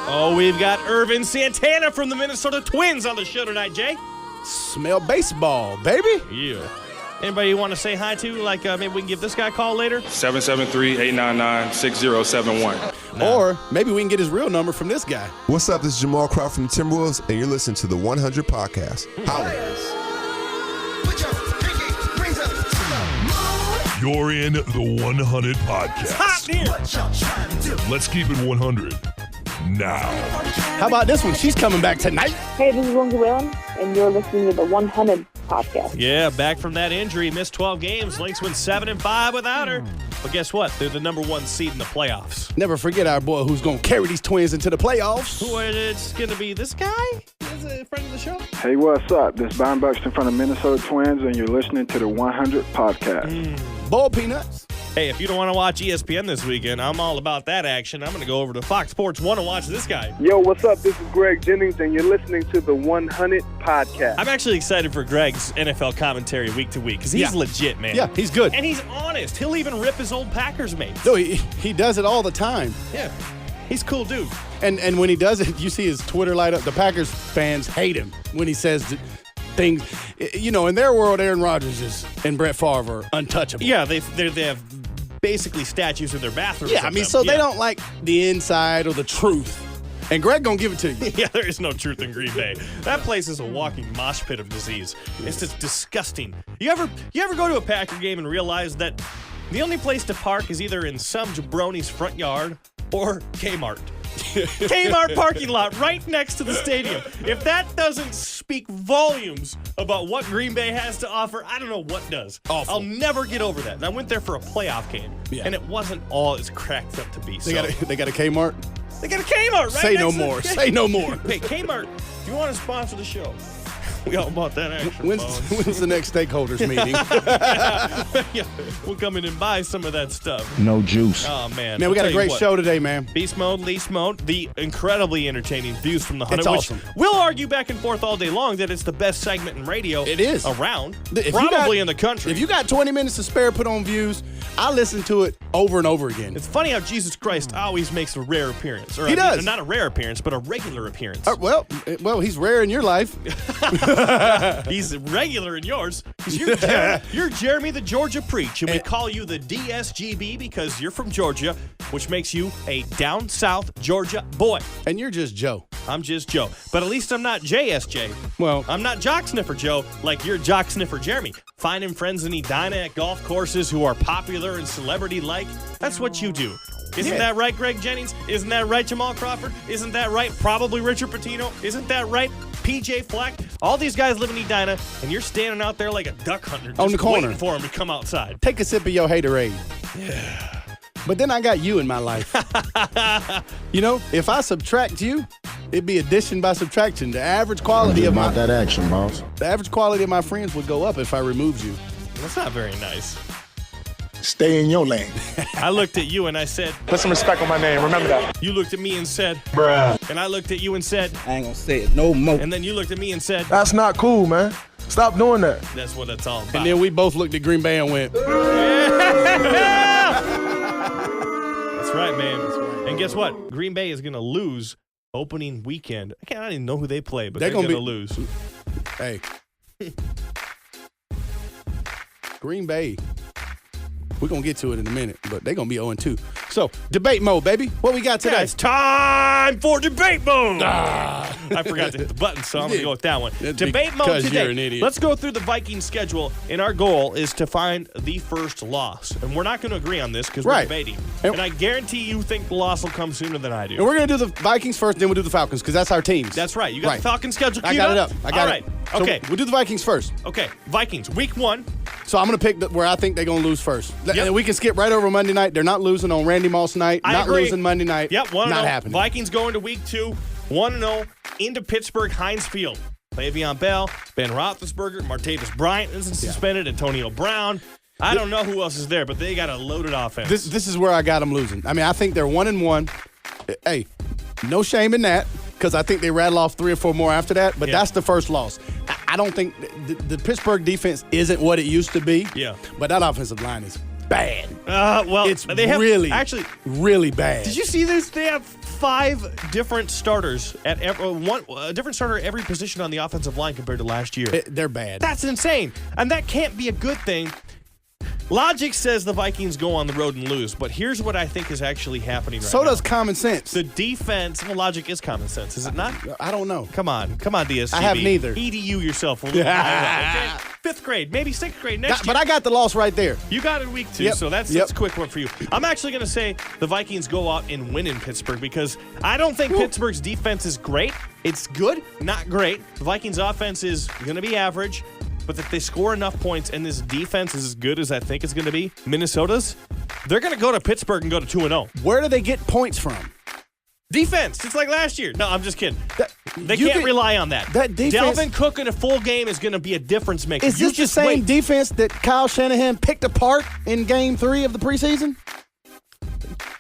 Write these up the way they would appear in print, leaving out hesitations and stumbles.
Oh, we've got Ervin Santana from the Minnesota Twins on the show tonight, Jay. Smell baseball, baby. Yeah. Anybody you want to say hi to? Like, maybe we can give this guy a call later? 773-899-6071. Or maybe we can get his real number from this guy. What's up? This is Jamal Crawford from the Timberwolves, and you're listening to the One Hunnit Podcast. Holla. You're in the One Hunnit Podcast. Hot in here. Let's keep it 100 now. How about this one? She's coming back tonight. Hey, this is Lindsay Whalen, and you're listening to the One Hunnit Podcast. Yeah, back from that injury, missed 12 games. Lynx went 7-5 without her. But guess what? They're the number one seed in the playoffs. Never forget our boy who's going to carry these Twins into the playoffs. Who it's going to be? This guy? Is a friend of the show? Hey, what's up? This is Brian Buxton from the Minnesota Twins, and you're listening to the One Hunnit Podcast. Ball peanuts. Hey, if you don't want to watch ESPN this weekend, I'm all about that action. I'm going to go over to Fox Sports 1 and watch this guy. Yo, what's up? This is Greg Jennings, and you're listening to the One Hunnit Podcast. I'm actually excited for Greg's NFL commentary week to week because he's legit, man. Yeah, he's good. And he's honest. He'll even rip his old Packers mates. No, he does it all the time. Yeah. He's a cool dude. And when he does it, you see his Twitter light up. The Packers fans hate him when he says things. You know, in their world, Aaron Rodgers and Brett Favre are untouchable. Yeah, they have basically statues in their bathrooms. Yeah, I mean, so they don't like the inside or the truth. And Greg gonna give it to you. Yeah, there is no truth in Green Bay. That place is a walking mosh pit of disease. It's just disgusting. You ever go to a Packer game and realize that the only place to park is either in some jabroni's front yard or Kmart? Kmart parking lot right next to the stadium. If that doesn't speak volumes about what Green Bay has to offer, I don't know what does. Awful. I'll never get over that. And I went there for a playoff game, and it wasn't all it's cracked up to be. They got a Kmart? They got a Kmart, right? Say no more. Say no more. Hey, Kmart, if you want to sponsor the show, we all bought that action. When's the next stakeholders meeting? Yeah, we'll come in and buy some of that stuff. No juice. Oh, man. Man, we got a great show today, man. Beast Mode, Least Mode, the incredibly entertaining views from the Hunnit, It's awesome. which we'll argue back and forth all day long that it's the best segment in radio. It is. Around. If you Probably got- in the country. If you got 20 minutes to spare, put on Views. I listen to it over and over again. It's funny how Jesus Christ always makes a rare appearance. Or, He does. Not a rare appearance, but a regular appearance. Well, he's rare in your life. He's regular in yours. 'Cause you're Jeremy the Georgia Preach, and we call you the DSGB because you're from Georgia, which makes you a down south Georgia boy. And you're just Joe. I'm just Joe. But at least I'm not JSJ. Well, I'm not Jock Sniffer Joe like you're Jock Sniffer Jeremy. Finding friends in Edina at golf courses who are popular and celebrity-like. That's what you do. Isn't that right, Greg Jennings? Isn't that right, Jamal Crawford? Isn't that right, probably Richard Pitino? Isn't that right, PJ Fleck? All these guys live in Edina, and you're standing out there like a duck hunter just on the corner waiting for them to come outside. Take a sip of your haterade. Yeah. But then I got you in my life. You know, if I subtract you, it'd be addition by subtraction. The average quality of that action, boss. The average quality of my friends would go up if I removed you. That's not very nice. Stay in your lane. I looked at you and I said, Put some respect on my name. Remember that. you looked at me and said, Bruh. and I looked at you and said, I ain't gonna say it no more. and then you looked at me and said, That's not cool, man. Stop doing that. that's what it's all about. And then we both looked at Green Bay and went, That's right, man. That's right. And guess what? Green Bay is going to lose opening weekend. I don't even know who they play, but they're going to lose. hey. Green Bay. We're going to get to it in a minute, but they're going to be 0-2. So, debate mode, baby. What we got today? Yeah, it's time for debate mode. I forgot to hit the button, so I'm going to go with that one. That's Debate mode because today. you're an idiot. Let's go through the Vikings schedule, and our goal is to find the first loss. And we're not going to agree on this because we're debating. And I guarantee you think the loss will come sooner than I do. And we're going to do the Vikings first, then we'll do the Falcons, because that's our teams. That's right. You got the Falcons schedule queued I got it up. I got All it. right. So Okay. we'll do the Vikings first. Okay. Vikings, week 1. So I'm going to pick where I think they're going to lose first. Yep. And we can skip right over Monday night. They're not losing on Randy Moss night. I not agree. losing Monday night. Yep, 1-0. Not happening. Vikings going to week 2, 1-0 into Pittsburgh Heinz Field. Le'Veon Bell, Ben Roethlisberger, Martavis Bryant isn't suspended, Antonio Brown. I don't know who else is there, but they got a loaded offense. This is where I got them losing. I mean, I think they're 1-1. Hey, no shame in that, because I think they rattle off 3 or 4 more after that, but that's the first loss. I don't think the Pittsburgh defense isn't what it used to be. Yeah. But that offensive line is bad. Well, It's they have really, actually really bad. Did you see this? They have 5 different starters at a different starter at every position on the offensive line compared to last year. They're bad. That's insane, and that can't be a good thing. Logic says the Vikings go on the road and lose, but here's what I think is actually happening right now. So does common sense. The defense. Well, logic is common sense, is it not? I don't know. Come on, DSGB. I have neither. EDU yourself. Okay? 5th grade, maybe 6th grade next year. But I got the loss right there. You got it week 2, Yep. so that's a quick one for you. I'm actually going to say the Vikings go out and win in Pittsburgh because I don't think Pittsburgh's defense is great. It's good, not great. The Vikings' offense is going to be average, but if they score enough points and this defense is as good as I think it's going to be, Minnesota's, they're going to go to Pittsburgh and go to 2-0. Where do they get points from? Defense, just like last year. No, I'm just kidding. They you can't can- rely on that. that defense- Dalvin Cook in a full game is going to be a difference maker. Is You this the just same wait. defense that Kyle Shanahan picked apart in Game 3 of the preseason?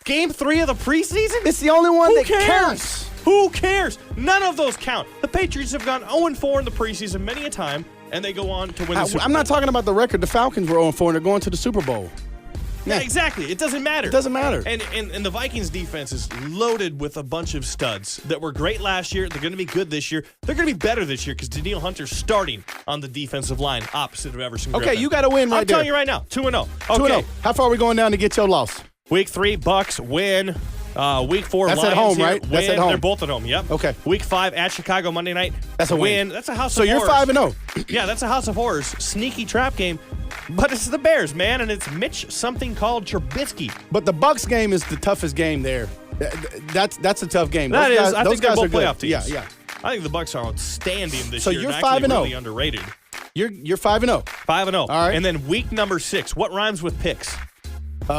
Game 3 of the preseason? It's the only one Who that cares? counts. Who cares? None of those count. The Patriots have gone 0-4 in the preseason many a time, and they go on to win the Super Bowl. I'm not talking about the record. The Falcons were 0-4 and they're going to the Super Bowl. Yeah, exactly. It doesn't matter. It doesn't matter. And the Vikings defense is loaded with a bunch of studs that were great last year. They're going to be good this year. They're going to be better this year because Danielle Hunter's starting on the defensive line opposite of Everson Okay, Griffin. you got to win right I'm there. telling you right now, 2-0. 2-0. How far are we going down to get your loss? Week 3, Bucks win. Week 4, That's Lions at home, here, right? Win. That's at home. They're both at home, yep. Okay. Week 5 at Chicago Monday night. That's a win. That's a house So of you're horrors. 5-0. Yeah, that's a house of horrors. Sneaky trap game. But it's the Bears, man, and it's Mitch something called Trubisky. But the Bucks game is the toughest game there. That's a tough game. That Those is, guys, I those think they're guys both are good. playoff teams. Yeah. I think the Bucks are outstanding this So year. you're and actually 5-0. really underrated. You're 5-0. 5-0. All right. And then week number 6. What rhymes with picks?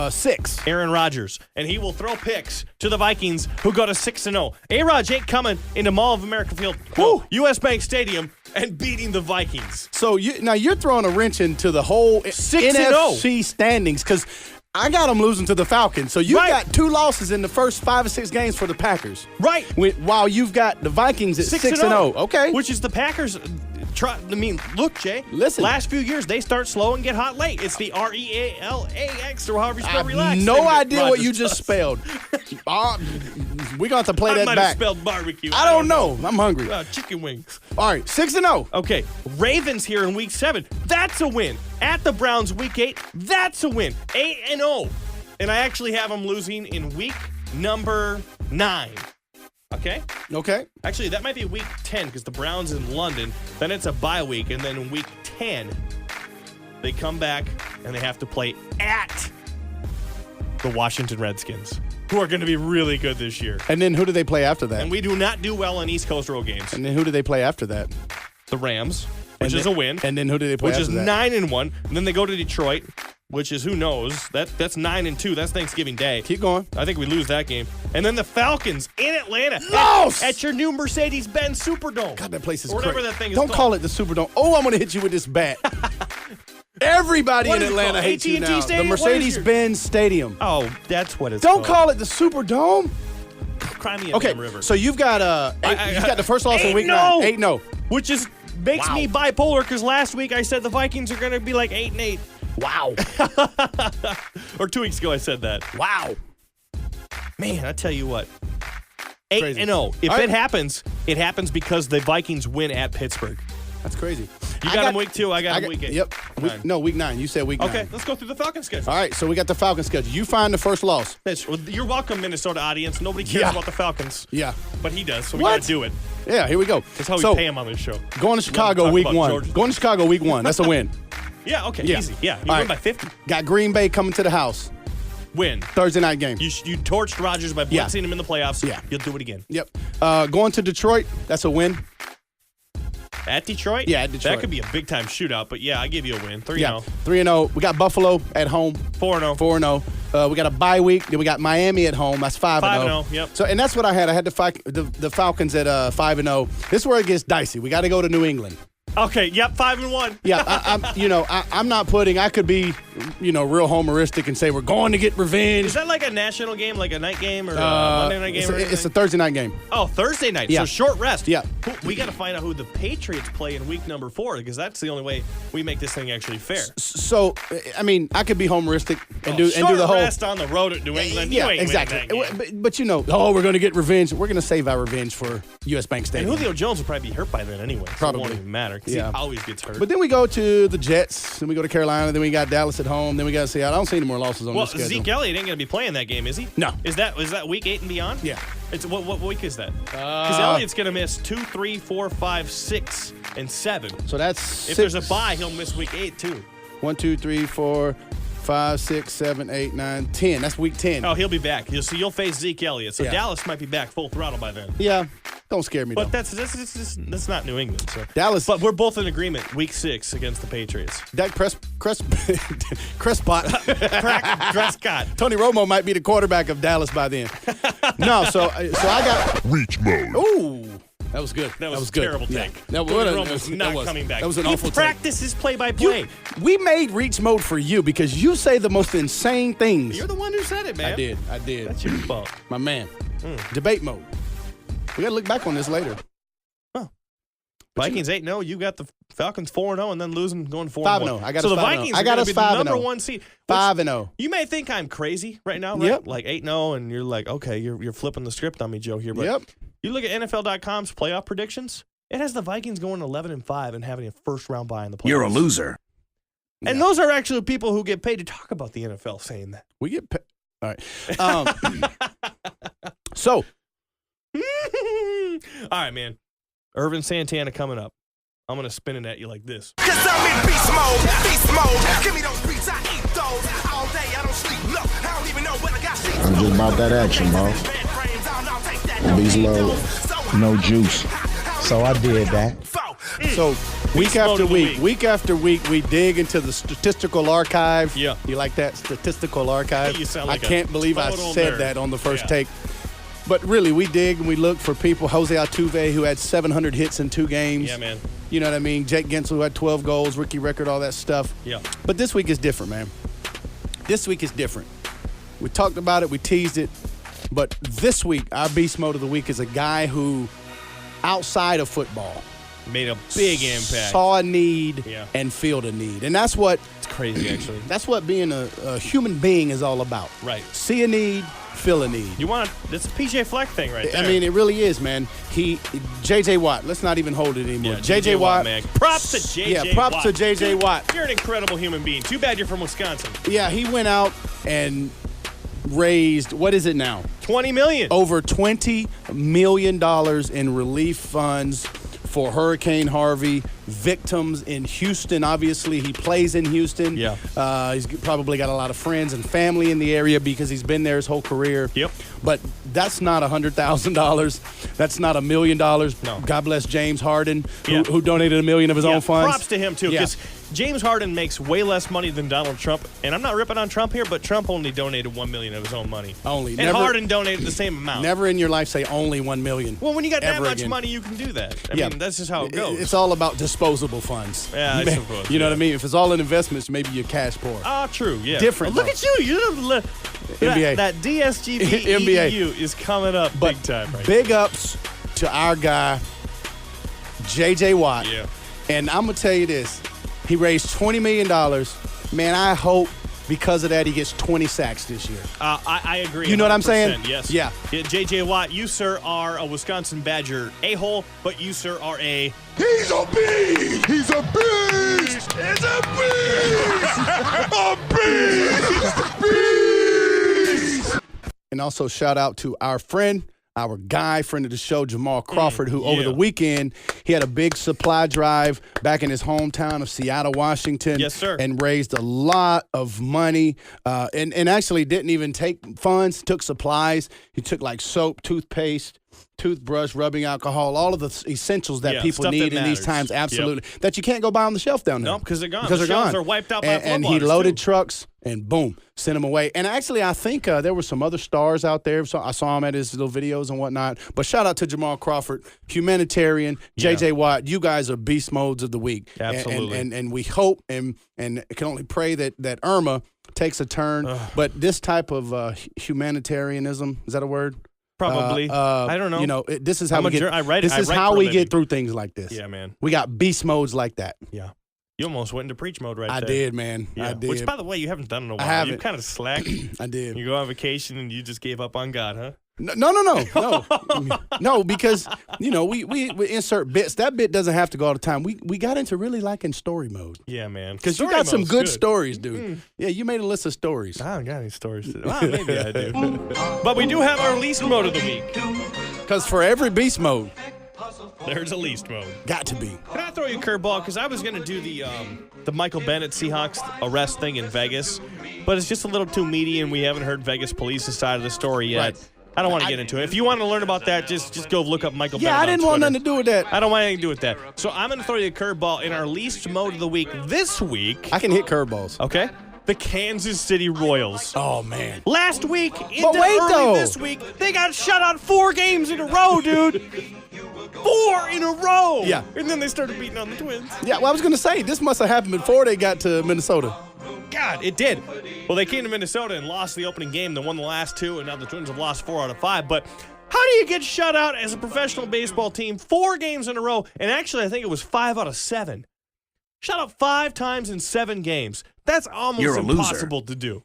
6. Aaron Rodgers. And he will throw picks to the Vikings, who go to 6-0. A-Rod ain't coming into Mall of America Field, U.S. Bank Stadium, and beating the Vikings. So you're throwing a wrench into the whole 6-0. NFC standings because I got them losing to the Falcons. So you Right. got 2 losses in the first 5 or 6 games for the Packers. Right. While you've got the Vikings at 6-0. Okay. Which is the Packers. Look, Jay. Listen. Last few years, they start slow and get hot late. It's the REALAX or however you I spell have relax. no thing that idea what Rodgers you just does. spelled. We're going to have to play I that might have back. spelled barbecue. I don't know. I'm hungry. Chicken wings. All right, 6-0. Okay, Ravens here in week 7. That's a win. At the Browns week 8. That's a win. 8-0. And I actually have them losing in week number 9. Okay? Okay. Actually, that might be week 10 because the Browns in London. Then it's a bye week. And then in week 10, they come back and they have to play at the Washington Redskins, who are going to be really good this year. And then who do they play after that? And we do not do well on East Coast road games. And then who do they play after that? The Rams, which And is then- a win. And then who do they play which after is that? 9-1. And then they go to Detroit, which is who knows. That's 9-2. That's Thanksgiving Day. Keep going. I think we lose that game. And then the Falcons in Atlanta Lost! at your new Mercedes-Benz Superdome. God, that place is or whatever crazy. that thing is Don't called. call it the Superdome. Oh, I'm going to hit you with this bat. Everybody What in is it Atlanta called? hates you AT&T now. Stadium? The What is your- Mercedes-Benz Stadium. Oh, that's what it's Don't called. call it the Superdome. Cry me a Okay, damn river. so you've got you got the first loss in week 9. 8-0. Which is makes me bipolar because last week I said the Vikings are going to be like 8-8. Wow. Or 2 weeks ago I said that. Wow. Man, I tell you what. Crazy. 8-0. If All right. it happens because the Vikings win at Pittsburgh. That's crazy. You got them week 2, I got them week 8. Yep. Week 9. You said week 9. Okay, let's go through the Falcons schedule. All right, so we got the Falcons schedule. You find the first loss. You're welcome, Minnesota audience. Nobody cares Yeah. about the Falcons. Yeah. But he does, so we What? got to do it. Yeah, here we go. That's how we so, pay him on this show. Going to Chicago talk week about 1. Georgia. Going to Chicago week 1. That's a win. Yeah, okay, Yeah. easy. Yeah, you All win right. by 50. Got Green Bay coming to the house. Win. Thursday night game. You torched Rodgers by Yeah. blitzing him in the playoffs. Yeah. You'll do it again. Yep. Going to Detroit. That's a win. At Detroit? Yeah, at Detroit. That could be a big-time shootout, but yeah, I give you a win. 3-0. Yeah. 3-0. We got Buffalo at home. 4-0. 4-0. We got a bye week. Then we got Miami at home. That's 5-0. 5-0, yep. So, and that's what I had. I had the Falcons at 5-0. This is where it gets dicey. We got to go to New England. Okay, yep, 5-1. Yeah, I'm not putting. I could be, real homeristic and say we're going to get revenge. Is that like a national game, like a night game or a Monday night game? It's a Thursday night game. Oh, Thursday night. Yeah. So short rest. Yeah. We got to find out who the Patriots play in week number 4 because that's the only way we make this thing actually fair. So, I mean, I could be homeristic and do short the whole rest on the road at New England. Yeah, You ain't exactly. winning that game. But we're going to get revenge. We're going to save our revenge for U.S. Bank And Stadium. Julio Jones will probably be hurt by then anyway. So Probably. it won't even matter because Yeah. he always gets hurt. But then we go to the Jets, then we go to Carolina, then we got Dallas at home, then we got to Seattle. I don't see any more losses on well, this schedule. Zeke Elliott ain't going to be playing that game, is he? No. Is that week 8 and beyond? Yeah. It's what week is that? Because Elliott's going to miss 2, 3, 4, 5, 6, and 7. So that's If there's a bye, he'll miss week 8 too. 1, 2, 3, 4, 5, 6, 7, 8, 9, 10. That's week 10. Oh, he'll be back. You'll face Zeke Elliott. So Yeah. Dallas might be back full throttle by then. Yeah. Don't scare me, But though. that's not New England. So Dallas. But we're both in agreement. Week 6 against the Patriots. Dak Prescott. Prescott. Tony Romo might be the quarterback of Dallas by then. No, so I got. Reach mode. Ooh. That was good. That was a good. terrible Yeah. take. That Tony was Romo's not coming back. That was an he awful take. practices play-by-play. We made reach mode for you because you say the most insane things. You're the one who said it, man. I did. That's your fault. My man. Debate mode. We got to look back on this later. Vikings 8-0. You got the Falcons 4-0 and then losing going 4-1. 5-0. I got so us the 5-0. Vikings I are got going us to be the 5-0. number 1 seed. 5-0. You may think I'm crazy right now, right? Yep. Like 8-0 and you're like, okay, you're flipping the script on me, Joe, here. But Yep. you look at NFL.com's playoff predictions, it has the Vikings going 11-5 and having a first-round bye in the playoffs. You're a loser. And those are actually people who get paid to talk about the NFL saying that. We get paid. All right. So. All right, man. Ervin Santana coming up. I'm going to spin it at you like this. Cause I'm in beast mode. Give me those beats, I eat those. All day, I don't sleep, look, I don't even know what I got sheets. I'm just about that action, boss. Beast mode, no juice. So I did that. So week after week, we dig into the statistical archive. Yeah. You like that statistical archive? You sound like I can't believe I total said nerd. that on the first Yeah. take. But really, we dig and we look for people. Jose Altuve, who had 700 hits in 2 games. Yeah, man. You know what I mean? Jake Gensel, who had 12 goals, rookie record, all that stuff. Yeah. But this week is different, man. This week is different. We talked about it. We teased it. But this week, our beast mode of the week is a guy who, outside of football, Made a big impact. saw a need Yeah. and filled a need. And that's what It's crazy, actually. that's what being a human being is all about. Right. See a need, fill a need. You want to, it's a PJ Fleck thing right there. I mean, it really is, man. J.J. Watt. Let's not even hold it anymore. yeah, J.J. Watt. man. Props to J.J. Yeah, props Watt. to J.J. Dude, Watt. You're an incredible human being. Too bad you're from Wisconsin. Yeah, he went out and raised, what is it now? $20 million. Over $20 million in relief funds for Hurricane Harvey victims in Houston. Obviously, he plays in Houston. Yeah. He's probably got a lot of friends and family in the area because he's been there his whole career. Yep. But that's not $100,000. That's not $1 million. No. God bless James Harden, Yeah. who donated $1 million of his Yeah, own funds. props to him, too, Yeah. because James Harden makes way less money than Donald Trump. And I'm not ripping on Trump here, but Trump only donated $1 million of his own money. Only. And Never- Harden donated the same amount. Never in your life say only $1 million. Well, when you got that ever much again. money, you can do that. I mean, that's just how it goes. It's all about disposable funds. Yeah, I suppose, You know yeah. what I mean? If it's all in investments, maybe you're cash poor. Ah, true, yeah. Different, Look though. at you. You're NBA. That DSGB NBA. EDU is coming up But big time right big ups to our guy, J.J. Watt. Yeah. And I'm going to tell you this. He raised $20 million. Man, I hope because of that he gets 20 sacks this year. I agree. You know what I'm saying? 100%, Yes. Yeah. J.J. Watt, you, sir, are a Wisconsin Badger a-hole, but you, sir, are a... He's a beast! He's a beast! He's a beast! A beast! Beast! And also shout out to our friend, our guy, friend of the show, Jamal Crawford, who over yeah. the weekend, he had a big supply drive back in his hometown of Seattle, Washington. Yes, sir. And raised a lot of money and actually didn't even take funds, took supplies. He took like soap, toothpaste, toothbrush, rubbing alcohol, all of the essentials that people stuff need that in these matters. times, absolutely, that you can't go buy on the shelf down there. No, because they're gone. Because the they're shelves gone. are wiped out by And he floodwaters, loaded too. trucks and boom, sent them away. And actually, I think there were some other stars out there. So I saw him at his little videos and whatnot. But shout out to Jamal Crawford, humanitarian, J.J. Watt. You guys are beast modes of the week. Absolutely. And we hope and can only pray that Irma takes a turn. But this type of humanitarianism, is that a word? Probably. I don't know. You know, this is how I'm we a get. I write- This I is write how for a we living. get through things like this. Yeah, man. We got beast modes like that. Yeah. You almost went into preach mode right I there. did, man. Yeah. I did. Which, by the way, you haven't done in a while. haven't. You've kind of slacked. I did. You go on vacation and you just gave up on God, huh? No, because we insert bits. That bit doesn't have to go all the time. We got into really liking story mode Yeah, man. because you Story got some mode's good stories, dude. Mm. Yeah, you made a list of stories. I don't got any stories today. Well, maybe I do. But we do have our least mode of the week. Because for every beast mode, There's a least mode. got to be. Can I throw you a curveball? Because I was going to do the Michael Bennett Seahawks arrest thing in Vegas, but it's just a little too meaty, and we haven't heard Vegas police's side of the story yet. Right. I don't want to get into it. If you want to learn about that, just go look up Michael Bennett Yeah, I on didn't want Twitter. nothing to do with that. I don't want anything to do with that. So I'm going to throw you a curveball in our least mode of the week this week. I can hit curveballs. Okay? The Kansas City Royals. Oh, man. Last week, into But wait, early though. this week, they got shut out 4 games in a row, dude. 4 in a row. Yeah. And then they started beating on the Twins. Yeah, well, I was going to say, this must have happened before they got to Minnesota. God, it did. Well, they came to Minnesota and lost the opening game, then won the last 2, and now the Twins have lost 4 out of 5. But how do you get shut out as a professional baseball team 4 games in a row? And actually, I think it was 5 out of 7. Shut out 5 times in 7 games. That's almost impossible to do.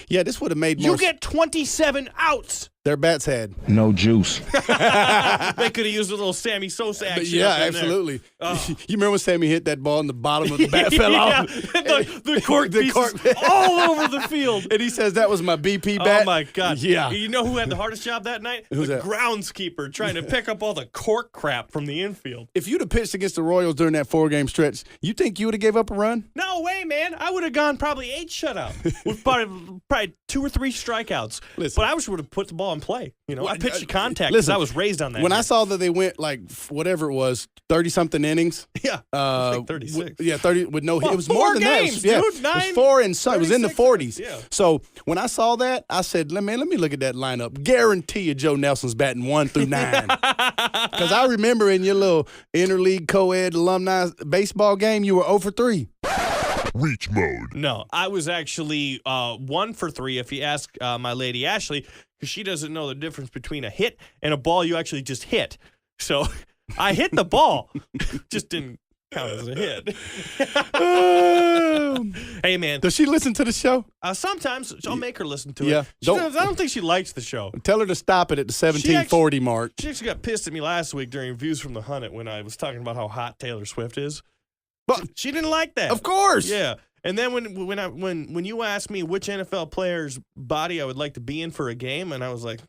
Yeah, this would have made more You get 27 outs. their bats had. No juice. They could have used a little Sammy Sosa action. Yeah, up in absolutely. Oh. You remember when Sammy hit that ball and the bottom of the bat there. fell Yeah, off? the cork pieces all over the field. And he says that was my BP bat. Oh, my God. Yeah. You know who had the hardest job that night? Who's the that? groundskeeper trying to pick up all the cork crap from the infield. If you'd have pitched against the Royals during that 4-game stretch, you think you would have gave up a run? No way, man. I would have gone probably 8 shutout with probably 2 or 3 strikeouts. Listen. But I just would have put the ball in play. You know, Well, I pitched to contact because listen, I was raised on that. When I man. saw that they went like whatever it was, 30-something innings. Yeah. Like 36. Yeah, 30 with no hit. Well, It was more 4 than games, that. Yeah, dude. it 9, was 4 and some. It was in the 36. 40s. Yeah. So when I saw that, I said, let me look at that lineup. Guarantee you Joe Nelson's batting 1 through 9. Because I remember in your little interleague co-ed alumni baseball game, you were 0 for 3. Reach mode. No, I was actually 1 for 3 if you ask my lady Ashley, because she doesn't know the difference between a hit and a ball you actually just hit. So I hit the ball, just didn't count as a hit. Hey, man. Does she listen to the show? Sometimes I'll make her listen to Yeah. it. I don't think she likes the show. Tell her to stop it at the 1740 mark. She actually got pissed at me last week during Views from the Hunnit when I was talking about how hot Taylor Swift is. But She didn't like that. of course. Yeah. And then when you asked me which NFL player's body I would like to be in for a game, and I was like,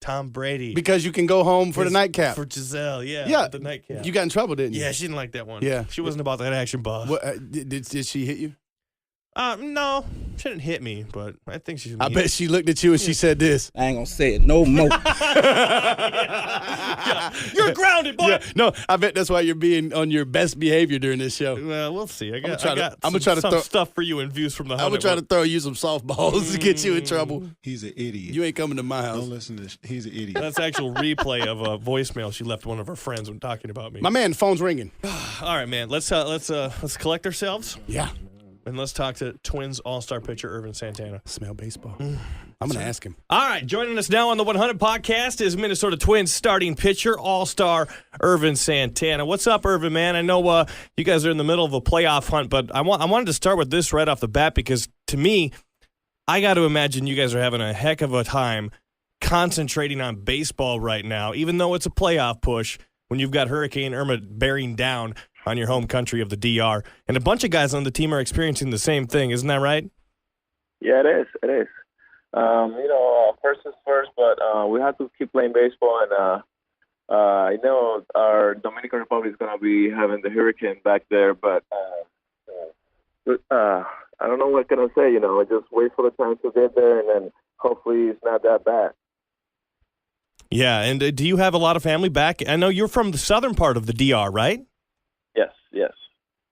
Tom Brady. Because you can go home for the nightcap. For Giselle, yeah. Yeah. The nightcap. You got in trouble, didn't you? Yeah, she didn't like that one. Yeah. She wasn't about that action boss. What, did she hit you? No, she didn't hit me, but I think she's. I bet she looked at you and she said this. I ain't gonna say it no more. Yeah. You're grounded, boy. Yeah, no, I bet that's why you're being on your best behavior during this show. Well, we'll see. I got I'm gonna try to some throw stuff for you in Views from the Hunnit. I'm gonna try to throw you some softballs to get you in trouble. He's an idiot. You ain't coming to my house. Don't listen to this. He's an idiot. That's actual replay of a voicemail she left one of her friends when talking about me. My man, the phone's ringing. All right, man. Let's collect ourselves Yeah. and let's talk to Twins All-Star pitcher Ervin Santana. Smell baseball. I'm gonna ask him. All right, joining us now on the One Hunnit Podcast is Minnesota Twins starting pitcher, All-Star Ervin Santana. What's up, Ervin, man? I know you guys are in the middle of a playoff hunt, but I wanted to start with this right off the bat because, to me, I got to imagine you guys are having a heck of a time concentrating on baseball right now, even though it's a playoff push when you've got Hurricane Irma bearing down on your home country of the DR. And a bunch of guys on the team are experiencing the same thing. Isn't that right? Yeah, it is. It is. First is first, but we have to keep playing baseball. And I know our Dominican Republic is going to be having the hurricane back there, but I don't know what can I say. Just wait for the time to get there, and then hopefully it's not that bad. Yeah, and do you have a lot of family back? I know you're from the southern part of the DR, right? Yes.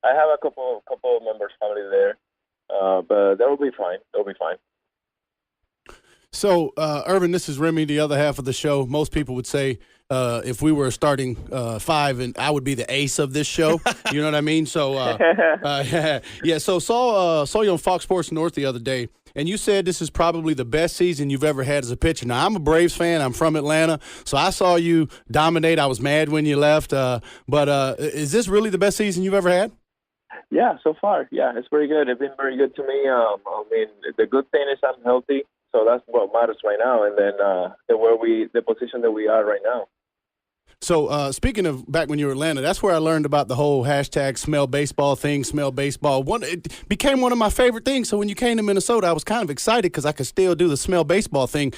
I have a couple of members' family there, but that will be fine. They'll be fine. So, Ervin, this is Remy, the other half of the show. Most people would say if we were starting five, and I would be the ace of this show. You know what I mean? So, yeah. So saw you on Fox Sports North the other day, and you said this is probably the best season you've ever had as a pitcher. Now, I'm a Braves fan. I'm from Atlanta, so I saw you dominate. I was mad when you left. But is this really the best season you've ever had? Yeah, so far, yeah, it's pretty good. It's been very good to me. I mean, the good thing is I'm healthy. So that's what matters right now, and then the position that we are right now. So speaking of back when you were in Atlanta, that's where I learned about the whole hashtag smell baseball thing, smell baseball. It became one of my favorite things. So when you came to Minnesota, I was kind of excited because I could still do the smell baseball thing.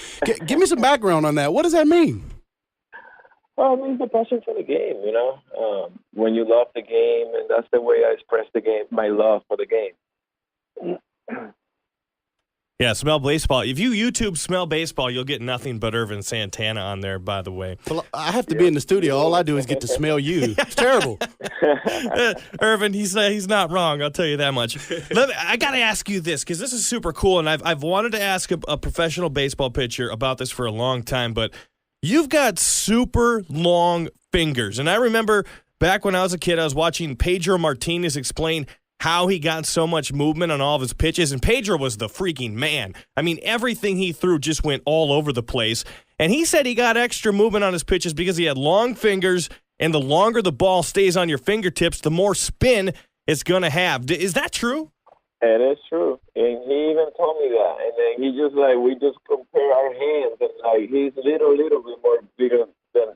Give me some background on that. What does that mean? Well, it means the passion for the game, you know. When you love the game, and that's the way I express the game, my love for the game. Yeah, smell baseball. If you YouTube smell baseball, you'll get nothing but Ervin Santana on there, by the way. Well, I have to be in the studio. All I do is get to smell you. It's terrible. Ervin, he's not wrong. I'll tell you that much. I got to ask you this because this is super cool, and I've wanted to ask a professional baseball pitcher about this for a long time, but you've got super long fingers. And I remember back when I was a kid, I was watching Pedro Martinez explain how he got so much movement on all of his pitches, and Pedro was the freaking man. I mean, everything he threw just went all over the place, and he said he got extra movement on his pitches because he had long fingers, and the longer the ball stays on your fingertips, the more spin it's going to have. Is that true? It is true, and he even told me that, and then he just we just compare our hands, and he's a little bit more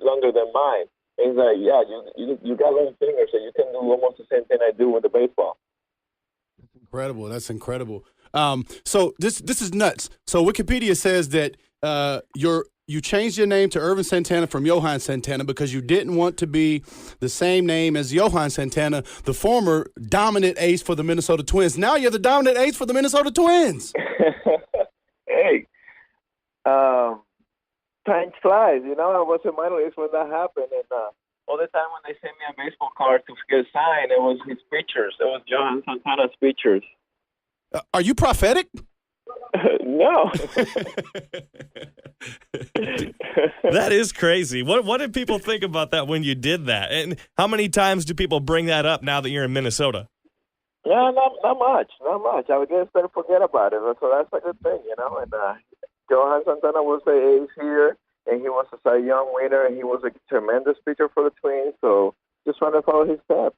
longer than mine. And he's like, yeah, you got long fingers, so you can do almost the same thing I do with the baseball. Incredible. That's incredible. So this is nuts. So Wikipedia says that you changed your name to Ervin Santana from Johan Santana because you didn't want to be the same name as Johan Santana, the former dominant ace for the Minnesota Twins. Now you're the dominant ace for the Minnesota Twins. Hey, time flies. You know, I was in minor leagues when that happened, and all the time when they sent me a baseball card to get signed, it was his pictures. It was Johan Santana's pictures. Are you prophetic? No. That is crazy. What did people think about that when you did that? And how many times do people bring that up now that you're in Minnesota? Yeah, not much. I would just forget about it. So that's a good thing, you know. And Johan Santana was the ace here, and he was a Cy Young winner, and he was a tremendous pitcher for the Twins. So just trying to follow his steps.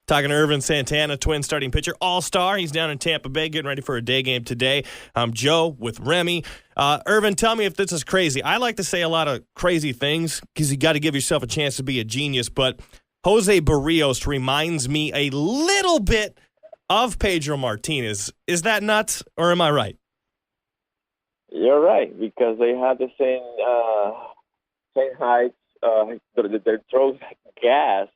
Talking to Ervin Santana, Twins starting pitcher, all-star. He's down in Tampa Bay getting ready for a day game today. I'm Joe with Remy. Ervin, tell me if this is crazy. I like to say a lot of crazy things because you got to give yourself a chance to be a genius, but Jose Berrios reminds me a little bit of Pedro Martinez. Is that nuts, or am I right? You're right, because they have the same heights. Their throws gas.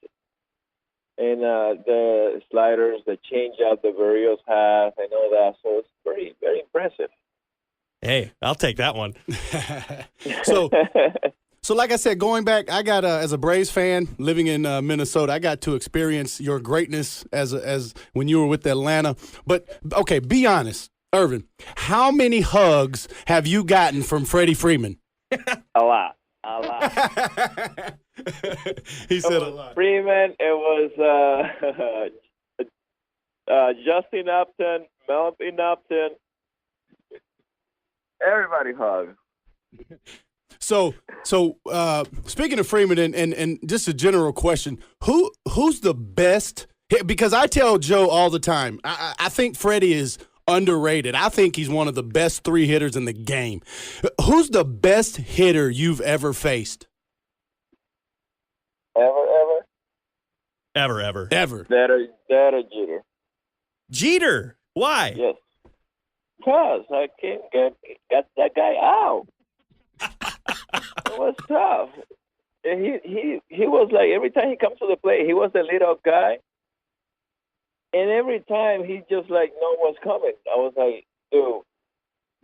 And the sliders, the changeup the Berrios have, and all that. So it's very, very impressive. Hey, I'll take that one. So like I said, going back, I got as a Braves fan living in Minnesota, I got to experience your greatness as when you were with Atlanta. But okay, be honest, Ervin, how many hugs have you gotten from Freddie Freeman? A lot. He said a lot. Freeman, it was Justin Upton, Melvin Upton. Everybody hugged. So speaking of Freeman, and just a general question, who's the best? Because I tell Joe all the time, I think Freddie is underrated. I think he's one of the best three hitters in the game. Who's the best hitter you've ever faced? Ever. That or Jeter. Jeter? Why? Yes. Because I can't get that guy out. It was tough. And he was like, every time he comes to the plate, he was the leadoff guy. And every time he just know what's coming. I was like, dude,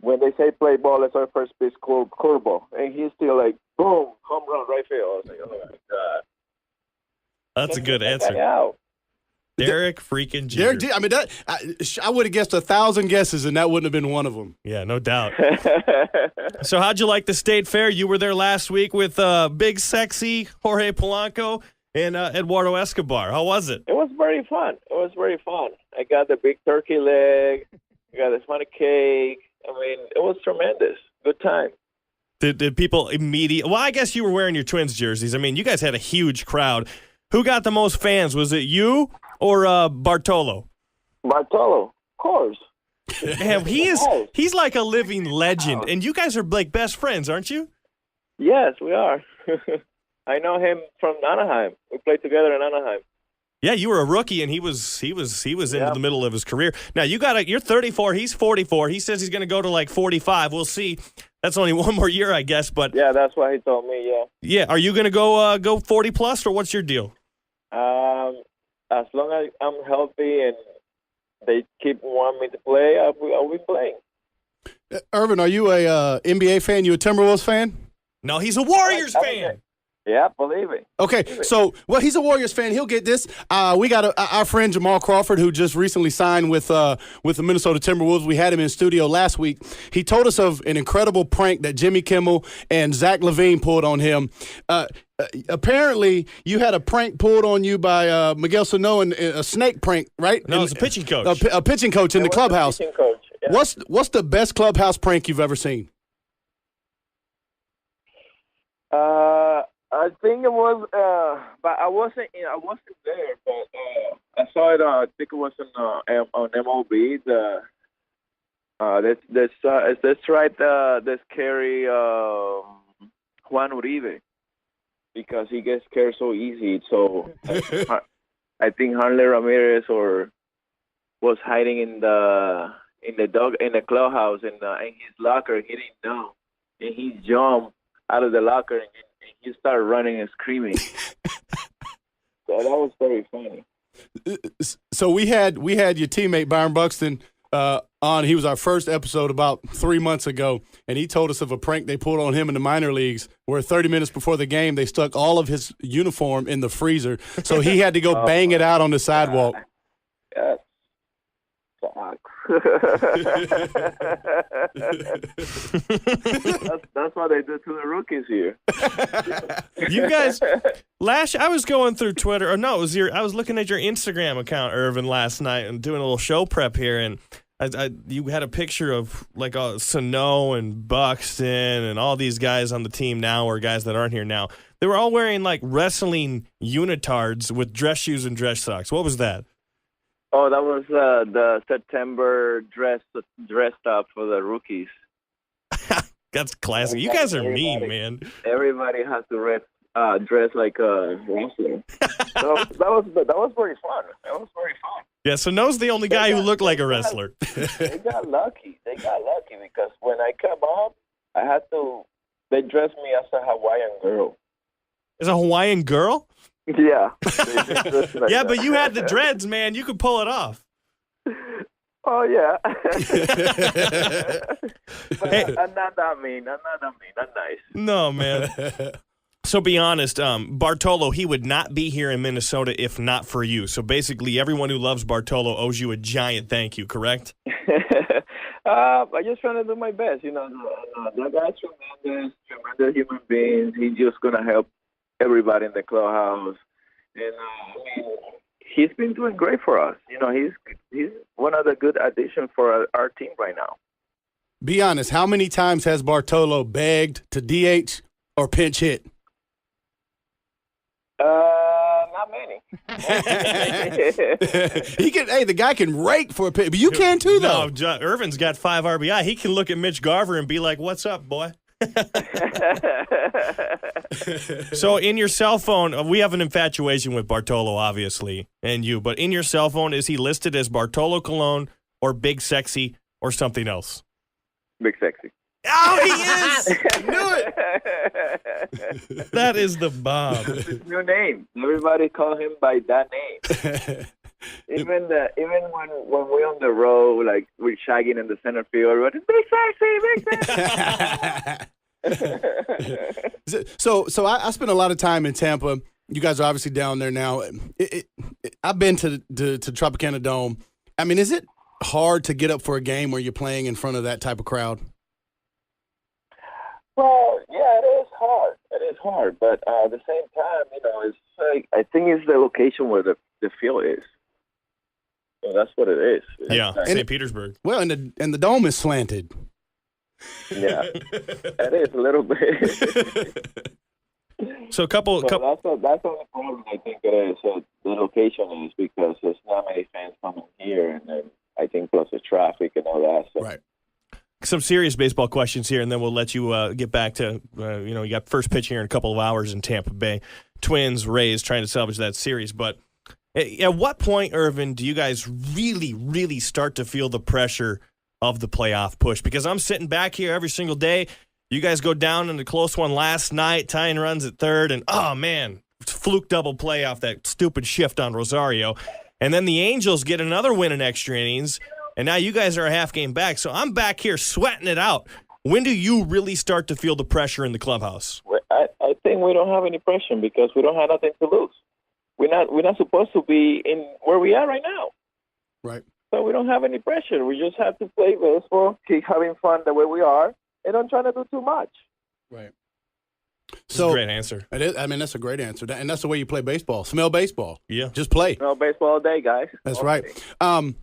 when they say play ball, let's our first pitch curveball, and he's still like, boom, home run right field. I was like, oh my god. That's a good answer. Out. Derek freaking Jeter. Derek, I mean, I would have guessed 1,000 guesses, and that wouldn't have been one of them. Yeah, no doubt. So how'd you like the State Fair? You were there last week with big, sexy Jorge Polanco and Eduardo Escobar. How was it? It was very fun. I got the big turkey leg. I got the funny cake. I mean, it was tremendous. Good time. Did people immediately? Well, I guess you were wearing your Twins jerseys. I mean, you guys had a huge crowd. Who got the most fans? Was it you or Bartolo? Bartolo, of course. Damn, he's like a living legend, and you guys are like best friends, aren't you? Yes, we are. I know him from Anaheim. We played together in Anaheim. Yeah, you were a rookie, and he was into the middle of his career. Now you're 34. He's 44. He says he's going to go to like 45. We'll see. That's only one more year, I guess. But yeah, that's what he told me. Yeah. Yeah. Are you going to go 40 plus, or what's your deal? As long as I'm healthy and they keep wanting me to play, I'll be playing. Ervin, are you a NBA fan? You a Timberwolves fan? No, he's a Warriors fan. Yeah, believe it. Okay, so he's a Warriors fan. He'll get this. We got our friend Jamal Crawford, who just recently signed with the Minnesota Timberwolves. We had him in studio last week. He told us of an incredible prank that Jimmy Kimmel and Zach LaVine pulled on him. Apparently, you had a prank pulled on you by Miguel Sano, and a snake prank, right? No, it was a pitching coach. A pitching coach in the clubhouse. Pitching coach. Yeah. What's the best clubhouse prank you've ever seen? I think it was, but I wasn't there. But I saw it. I think it was on MLB. That's right. That's carry Juan Uribe, because he gets scared so easy. So I think Hanley Ramirez was hiding in the clubhouse in his locker. He didn't know, and he jumped out of the locker and he started running and screaming. So that was very funny. So we had your teammate Byron Buxton on. He was our first episode about 3 months ago, and he told us of a prank they pulled on him in the minor leagues, where 30 minutes before the game they stuck all of his uniform in the freezer, so he had to go bang it out on the sidewalk. Yes. That's what they do to the rookies here. You guys, I was going through Twitter, or no, I was looking at your Instagram account, Ervin, last night, and doing a little show prep here, and you had a picture of like Sano and Buxton and all these guys on the team now, or guys that aren't here now. They were all wearing like wrestling unitards with dress shoes and dress socks. What was that? Oh, that was the September dress up for the rookies. That's classic. You guys are mean, man. Everybody has to dress like a wrestler. So that was very fun. That was very fun. Yeah, so No's the only guy who looked like a wrestler. They got lucky. Because when I come up, they dressed me as a Hawaiian girl. As a Hawaiian girl? Yeah. Yeah, but you had the dreads, man. You could pull it off. Oh, yeah. Hey. I'm not that mean. I'm nice. No, man. So be honest, Bartolo, he would not be here in Minnesota if not for you. So basically, everyone who loves Bartolo owes you a giant thank you, correct? I just trying to do my best. You know, that guy's tremendous human being. He's just going to help everybody in the clubhouse, and he's been doing great for us. You know, he's one of the good additions for our team right now. Be honest, how many times has Bartolo begged to DH or pinch hit? Not many. The guy can rake for a pitch, but you can too, though. No, Ervin's got 5 RBI. He can look at Mitch Garver and be like, "What's up, boy?" So in your cell phone, we have an infatuation with Bartolo, obviously, and you, but in your cell phone, is he listed as Bartolo Colon or Big Sexy or something else? Big Sexy. Oh, he is! I knew it! That is the bomb. It's his new name. Everybody call him by that name. Even when we're on the road, like we're shagging in the center field, we're big sexy. So I spent a lot of time in Tampa. You guys are obviously down there now. I've been to Tropicana Dome. I mean, is it hard to get up for a game where you're playing in front of that type of crowd? Well, yeah, it is hard. It is hard, but at the same time, it's like I think it's the location where the field is. So that's what it is. Yeah, St. Petersburg. Well, and the dome is slanted. Yeah, it is a little bit. So that's the only problem I think it is. So the location is because there's not many fans coming here, and then I think plus the traffic and all that. So. Right. Some serious baseball questions here, and then we'll let you get back to, you got first pitch here in a couple of hours in Tampa Bay. Twins, Rays, trying to salvage that series. But at what point, Ervin, do you guys really, really start to feel the pressure of the playoff push? Because I'm sitting back here every single day. You guys go down in the close one last night, tying runs at third, and, oh, man, fluke double play off that stupid shift on Rosario. And then the Angels get another win in extra innings. And now you guys are a half game back, so I'm back here sweating it out. When do you really start to feel the pressure in the clubhouse? I think we don't have any pressure because we don't have nothing to lose. We're not supposed to be in where we are right now. Right. So we don't have any pressure. We just have to play baseball, keep having fun the way we are, and don't try to do too much. Right. That's a great answer. It is. I mean, that's a great answer, and that's the way you play baseball. Smell baseball. Yeah. Just play. Smell baseball all day, guys. That's all right. Day.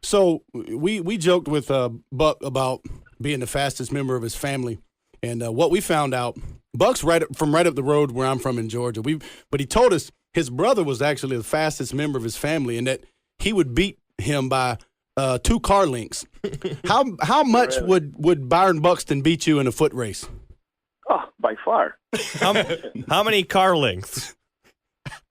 So we joked with Buck about being the fastest member of his family, and what we found out, Buck's right up the road where I'm from in Georgia. But he told us his brother was actually the fastest member of his family, and that he would beat him by 2 car lengths. How much would Byron Buxton beat you in a foot race? Oh, by far. How many car lengths?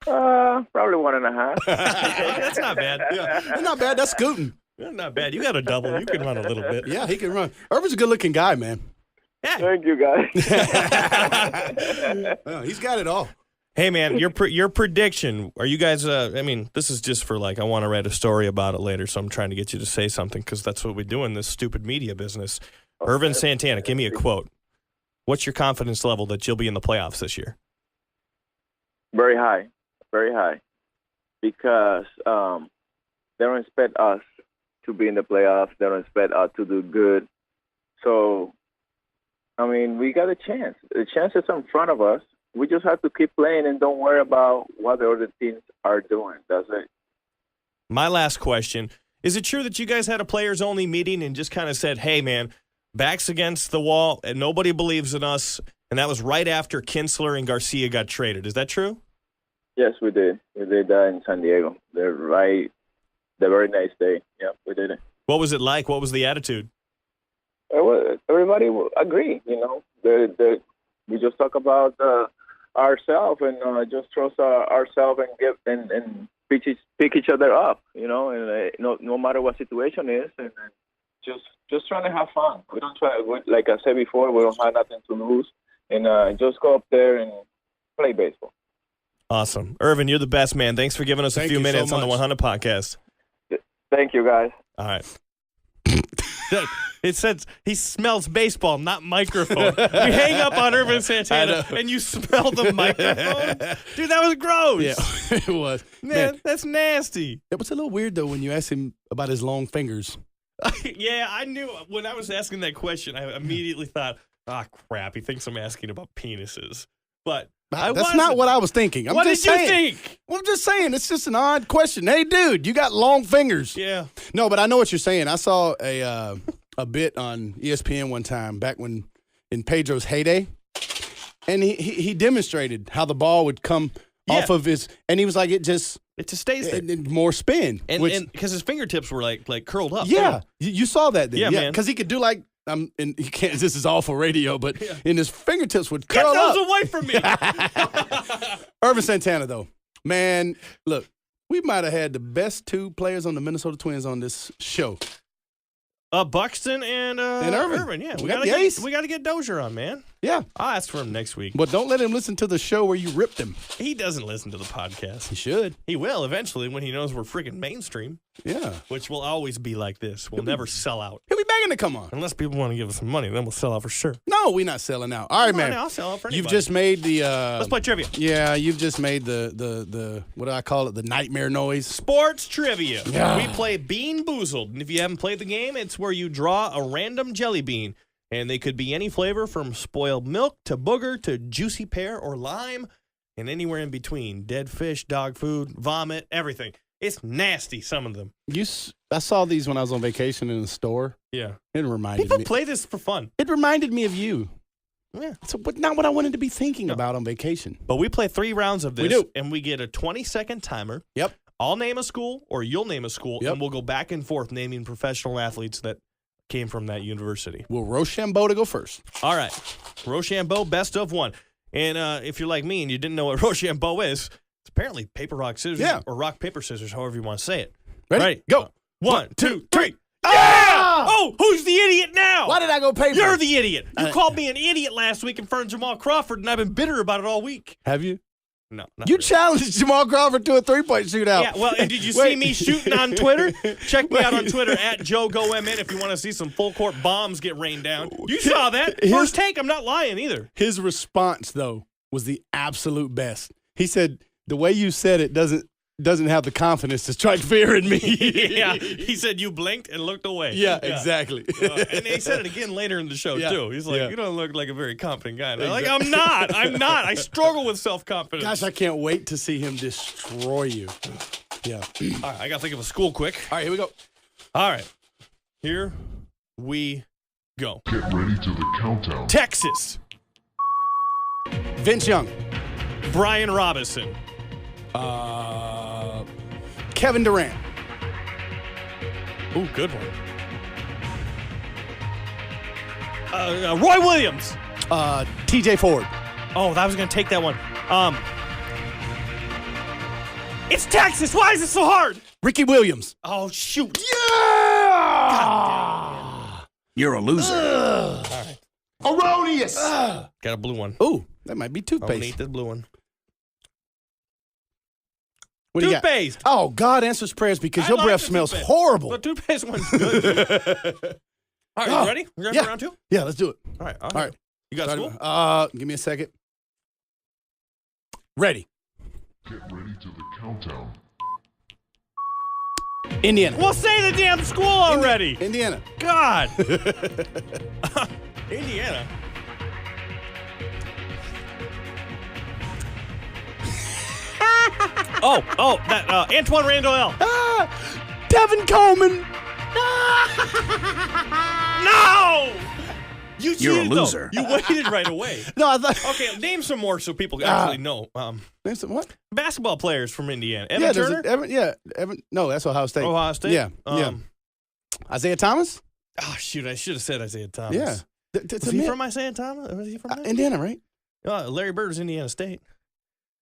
Probably 1.5. That's not bad. Yeah, that's not bad. That's scooting. Not bad. You got a double. You can run a little bit. Yeah, he can run. Irvin's a good-looking guy, man. Yeah. Thank you, guys. Well, he's got it all. Hey, man, your prediction, are you guys, this is just for I want to write a story about it later, so I'm trying to get you to say something because that's what we do in this stupid media business. Okay. Ervin Santana, give me a quote. What's your confidence level that you'll be in the playoffs this year? Very high. Very high. Because they don't expect us to be in the playoffs. They don't expect us to do good. So, we got a chance. The chance is in front of us. We just have to keep playing and don't worry about what the other teams are doing. That's it. My last question. Is it true that you guys had a players-only meeting and just kind of said, hey, man, backs against the wall and nobody believes in us, and that was right after Kinsler and Garcia got traded? Is that true? Yes, we did. We did that in San Diego. The very next day. Yeah, we did it. What was it like? What was the attitude? Everybody agreed, we just talk about ourselves and just trust ourselves and give and pick each other up, and no matter what situation is, and just trying to have fun. We don't try, like I said before, we don't have nothing to lose, and just go up there and play baseball. Awesome. Ervin, you're the best, man. Thanks for giving us a few minutes on the One Hunnit Podcast. Thank you, guys. All right. It says he smells baseball, not microphone. You hang up on Ervin Santana and you smell the microphone? Dude, that was gross. Yeah, it was. Man, that's nasty. It was a little weird, though, when you asked him about his long fingers. Yeah, I knew. When I was asking that question, I immediately thought, crap, he thinks I'm asking about penises. But that's not what I was thinking. What did you think? Well, I'm just saying, it's just an odd question. Hey, dude, you got long fingers. Yeah. No, but I know what you're saying. I saw a bit on ESPN one time back when in Pedro's heyday, and he demonstrated how the ball would come off of his, and he was like, it just stays there. More spin. And because his fingertips were like curled up. Yeah. You saw that then. Yeah, man. Because he could do and he can't. This is awful radio, but and his fingertips would curl up. Get those away from me. Ervin Santana, though, man, look, we might have had the best 2 players on the Minnesota Twins on this show. Buxton and Ervin. Yeah, we got the ace. We got to get Dozier on, man. Yeah. I'll ask for him next week. But don't let him listen to the show where you ripped him. He doesn't listen to the podcast. He should. He will eventually when he knows we're freaking mainstream. Yeah. Which will always be like this. We'll never sell out. He'll be begging to come on. Unless people want to give us some money, then we'll sell out for sure. No, we're not selling out. All right, man. I'll sell out for anybody. You've just made the... Let's play trivia. Yeah, you've just made the what do I call it? The nightmare noise. Sports trivia. Yeah. We play Bean Boozled. And if you haven't played the game, it's where you draw a random jelly bean. And they could be any flavor from spoiled milk to booger to juicy pear or lime and anywhere in between. Dead fish, dog food, vomit, everything. It's nasty, some of them. I saw these when I was on vacation in the store. Yeah. It reminded People me. play this for fun. It reminded me of you. Yeah. So, but not what I wanted to be thinking about on vacation. But we play 3 rounds of this. We do. And we get a 20-second timer. Yep. I'll name a school or you'll name a school. Yep. And we'll go back and forth naming professional athletes that came from that university. We'll Rochambeau to go first. All right. Rochambeau, best of 1. And if you're like me and you didn't know what Rochambeau is, it's apparently paper, rock, scissors, or rock, paper, scissors, however you want to say it. Ready? Go. 1, 2, 3. Ah! Oh, who's the idiot now? Why did I go paper? You're the idiot. You called me an idiot last week in front of Jamal Crawford, and I've been bitter about it all week. Have you? No. You challenged Jamal Crawford to a 3-point shootout. Yeah, well, and did you see me shooting on Twitter? Check me out on Twitter at JoeGoMN if you want to see some full-court bombs get rained down. You saw that. First take, I'm not lying either. His response, though, was the absolute best. He said, the way you said it doesn't have the confidence to strike fear in me. Yeah, he said you blinked and looked away. Yeah, exactly. And he said it again later in the show, too. He's like, you don't look like a very confident guy. And I'm like, Exactly. I'm not. I struggle with self-confidence. Gosh, I can't wait to see him destroy you. Yeah. All right, I got to think of a school quick. All right, here we go. All right, here we go. Get ready to the countdown. Texas. Vince Young. Brian Robinson. Kevin Durant. Ooh, good one. Roy Williams. TJ Ford. Oh, I was going to take that one. It's Texas. Why is it so hard? Ricky Williams. Oh, shoot. Yeah! You're a loser. All right. Erroneous. Got a blue one. Ooh, that might be I'm going to toothpaste. eat this blue one. What do you got? Toothpaste. Oh, God answers prayers because your like breath the smells toothpaste. horrible. The toothpaste one's good. All right, you ready? We're ready for round 2? Yeah, let's do it. All right. All right. You got school? Give me a second. Ready. Get ready to the countdown. Indiana. Well, say the damn school already. Indiana. God. Indiana. That Antoine Randall. Devin Coleman. No! You're a cheated, though. loser. You waited right away. No, I thought. Okay, name some more so people actually know. Name some what? Basketball players from Indiana. Evan Turner? Evan. No, that's Ohio State. Ohio State? Yeah. Isaiah Thomas? Oh, shoot. I should have said Isaiah Thomas. Yeah. Was he from Isaiah Thomas? Was he from there? Indiana, right? Larry Bird was Indiana State.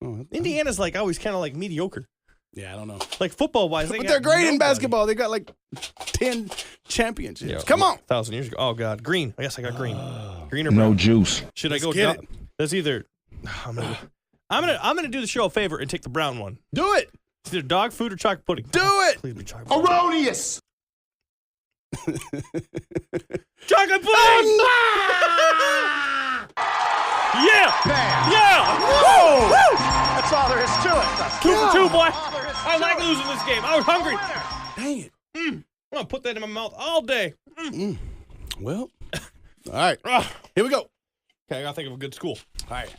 Oh, Indiana's like always kind of like mediocre. Yeah, I don't know. Like football-wise. But they're great in basketball. They got like 10 championships. Yeah, Come on. 1,000 years ago. Oh, God. Green. I guess I got green. Green or brown? No juice. Should I go? get it. There's either... I'm gonna do the show a favor and take the brown one. Do it. It's either dog food or chocolate pudding. Do it. Please be chocolate pudding. Erroneous. Chocolate pudding! Yeah! Yeah! Woo! That's all there is to it. 2 for 2, boy. I like losing this game. I was hungry. Dang it. I'm gonna put that in my mouth all day. Well, all right. Here we go. Okay, I gotta think of a good school. All right.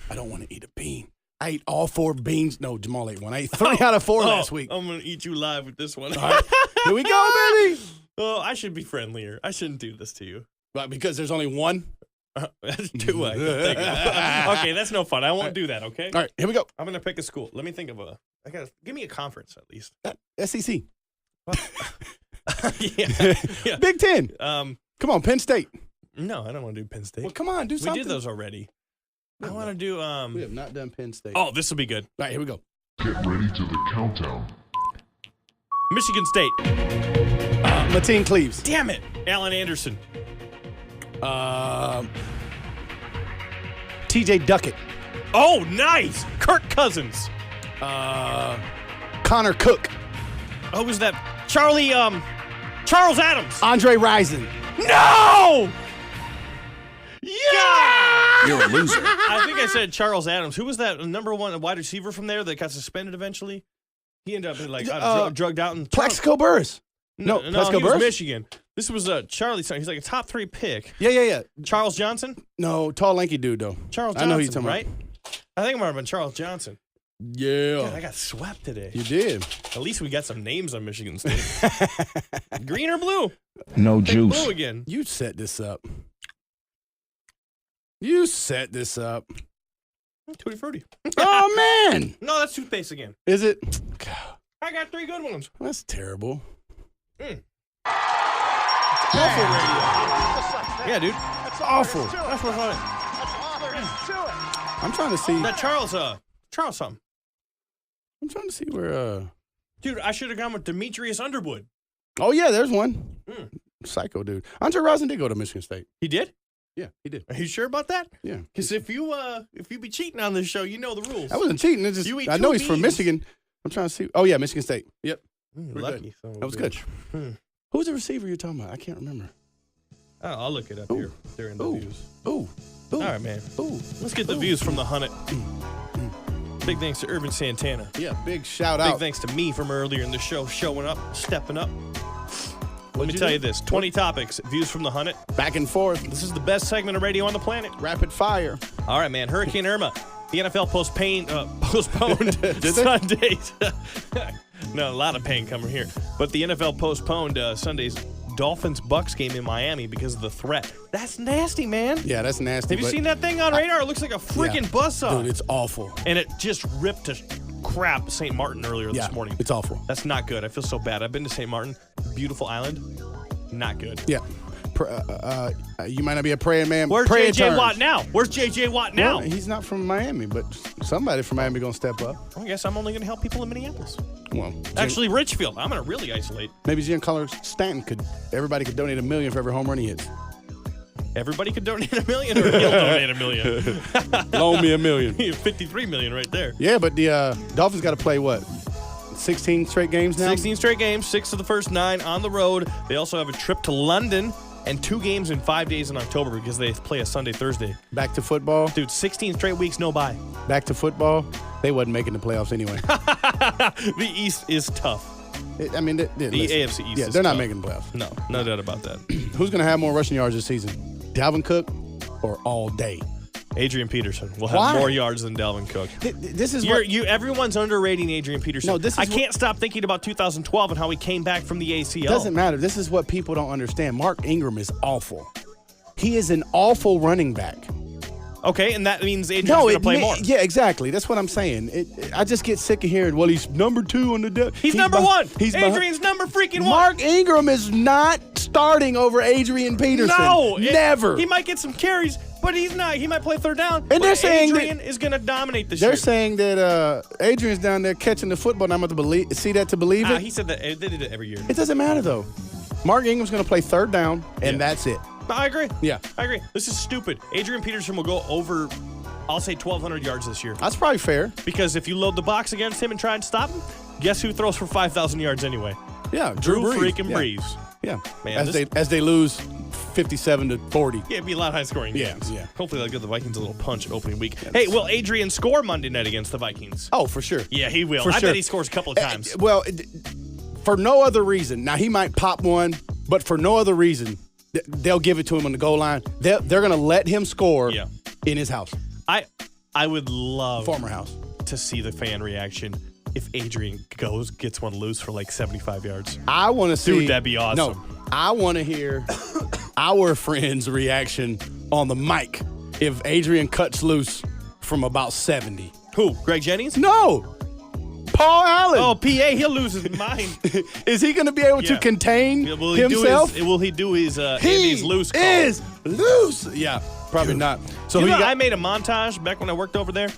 I don't want to eat a bean. I ate all 4 beans. No, Jamal ate one. I ate 3 out of 4 last week. I'm gonna eat you live with this one. All right. Here we go, baby. Oh, I should be friendlier. I shouldn't do this to you. Right, because there's only one. That's 2 I can think of. Okay, that's no fun. I won't do that, okay? All right, here we go. I'm gonna pick a school. Let me think of give me a conference at least. SEC. Yeah. Big Ten. Um, Come on, Penn State. no, I don't want to do Penn State. Well, come on, do something. We did those already. I want to do We have not done Penn State. Oh, this will be good. All right, here we go. Get ready to the countdown. Michigan State. Mateen Cleaves. Damn it. Alan Anderson. T.J. Duckett. Oh, nice. Kirk Cousins. Connor Cook. Who was that? Charles Adams. Andre Rison. No! Yeah! You're a loser. I think I said Charles Adams. Who was that number one wide receiver from there that got suspended eventually? He ended up drugged out. And Plaxico Burress. No, Plaxico he was Burress? Michigan. This was Charlie. He's like a top 3 pick. Yeah. Charles Johnson? No, tall, lanky dude, though. Charles Johnson, I know who you're talking right? about. I think it might have been Charles Johnson. Yeah. God, I got swept today. You did. At least we got some names on Michigan State. Green or blue? No juice. Blue again. You set this up. Tutti Frutti. Oh, man. No, that's toothpaste again. Is it? I got 3 good ones. That's terrible. Awful radio. Yeah, dude. That's awful. That's what's on it. I'm trying to see. That Charles something. I'm trying to see where. Dude, I should have gone with Demetrius Underwood. Oh, yeah, there's one. Psycho dude. Andre Rison did go to Michigan State. He did? Yeah, he did. Are you sure about that? Yeah. Because if you be cheating on this show, you know the rules. I wasn't cheating. It's just, You eat I know two he's from beans. Michigan. I'm trying to see. Oh, yeah, Michigan State. Yep. Lucky. That was good. Who's the receiver you're talking about? I can't remember. I'll look it up here during the views. Ooh. All right, man. Let's get the views from the Hunnit. Big thanks to Ervin Santana. Yeah, big shout out. Big thanks to me from earlier in the show, showing up, stepping up. Let me you tell do? you this, 20 topics, views from the Hunnit. Back and forth. This is the best segment of radio on the planet. Rapid fire. All right, man. Hurricane Irma. The NFL postponed they? Sunday. No, a lot of pain coming here. But the NFL postponed Sunday's Dolphins-Bucks game in Miami because of the threat. That's nasty, man. Yeah, that's nasty. Have you seen that thing on radar? It looks like a freaking buzzsaw. Dude, it's awful. And it just ripped to crap St. Martin earlier this morning. It's awful. That's not good. I feel so bad. I've been to St. Martin. Beautiful island. Not good. Yeah. You might not be a praying man. Where's J.J. Watt now? Where's J.J. Watt now? Well, he's not from Miami, but somebody from Miami going to step up. I guess I'm only going to help people in Minneapolis. Well, actually, Richfield. I'm going to really isolate. Maybe Giancarlo Stanton everybody could donate $1 million for every home run he hits. Everybody could donate $1 million, or he'll donate $1 million. Loan me $1 million. $53 million right there. Yeah, but the Dolphins got to play what? 16 straight games now? 16 straight games, 6 of the first 9 on the road. They also have a trip to London and 2 games in 5 days in October because they play a Sunday, Thursday. Back to football? Dude, 16 straight weeks, no bye. Back to football? They wasn't making the playoffs anyway. The East is tough. The AFC East yeah, is they're not tough. making the playoffs. No doubt about that. Who's going to have more rushing yards this season? Dalvin Cook or all day? Adrian Peterson will have more yards than Dalvin Cook. This is everyone's underrating Adrian Peterson. No, this is I can't stop thinking about 2012 and how he came back from the ACL. Doesn't matter. This is what people don't understand. Mark Ingram is awful. He is an awful running back. Okay, and that means Adrian's going to play more. Yeah, exactly. That's what I'm saying. I just get sick of hearing, well, he's number 2 on the depth. He's number 1. Adrian's number freaking 1. Mark Ingram is not starting over Adrian Peterson. No. Never. He might get some carries, but he's not. He might play third down. And they're saying Adrian is going to dominate this year. They're saying that Adrian's down there catching the football, and I'm going to see that to believe it. He said that they did it every year. It doesn't matter, though. Mark Ingram's going to play third down, and that's it. I agree. Yeah. I agree. This is stupid. Adrian Peterson will go over, I'll say 1,200 yards this year. That's probably fair. Because if you load the box against him and try and stop him, guess who throws for 5,000 yards anyway? Yeah, Drew Brees. freaking Brees. Yeah. Man, as they lose 57-40. Yeah, it'd be a lot of high-scoring games. Yeah. Hopefully they'll give the Vikings a little punch opening week. Hey, will Adrian score Monday night against the Vikings? Oh, for sure. Yeah, he will. For I sure. bet he scores a couple of times. Well, for no other reason. Now, he might pop one, but for no other reason, they'll give it to him on the goal line. They're going to let him score in his house. I would love former house to see the fan reaction if Adrian gets one loose for like 75 yards. I want to see. Dude, that'd be awesome. No, I want to hear our friend's reaction on the mic if Adrian cuts loose from about 70. Who? Greg Jennings? No. Paul Allen. Oh, PA, he'll lose his mind. Is he going to be able to contain himself? Will he do his Andy's loose call? He is loose. Yeah, probably not. So I made a montage back when I worked over there,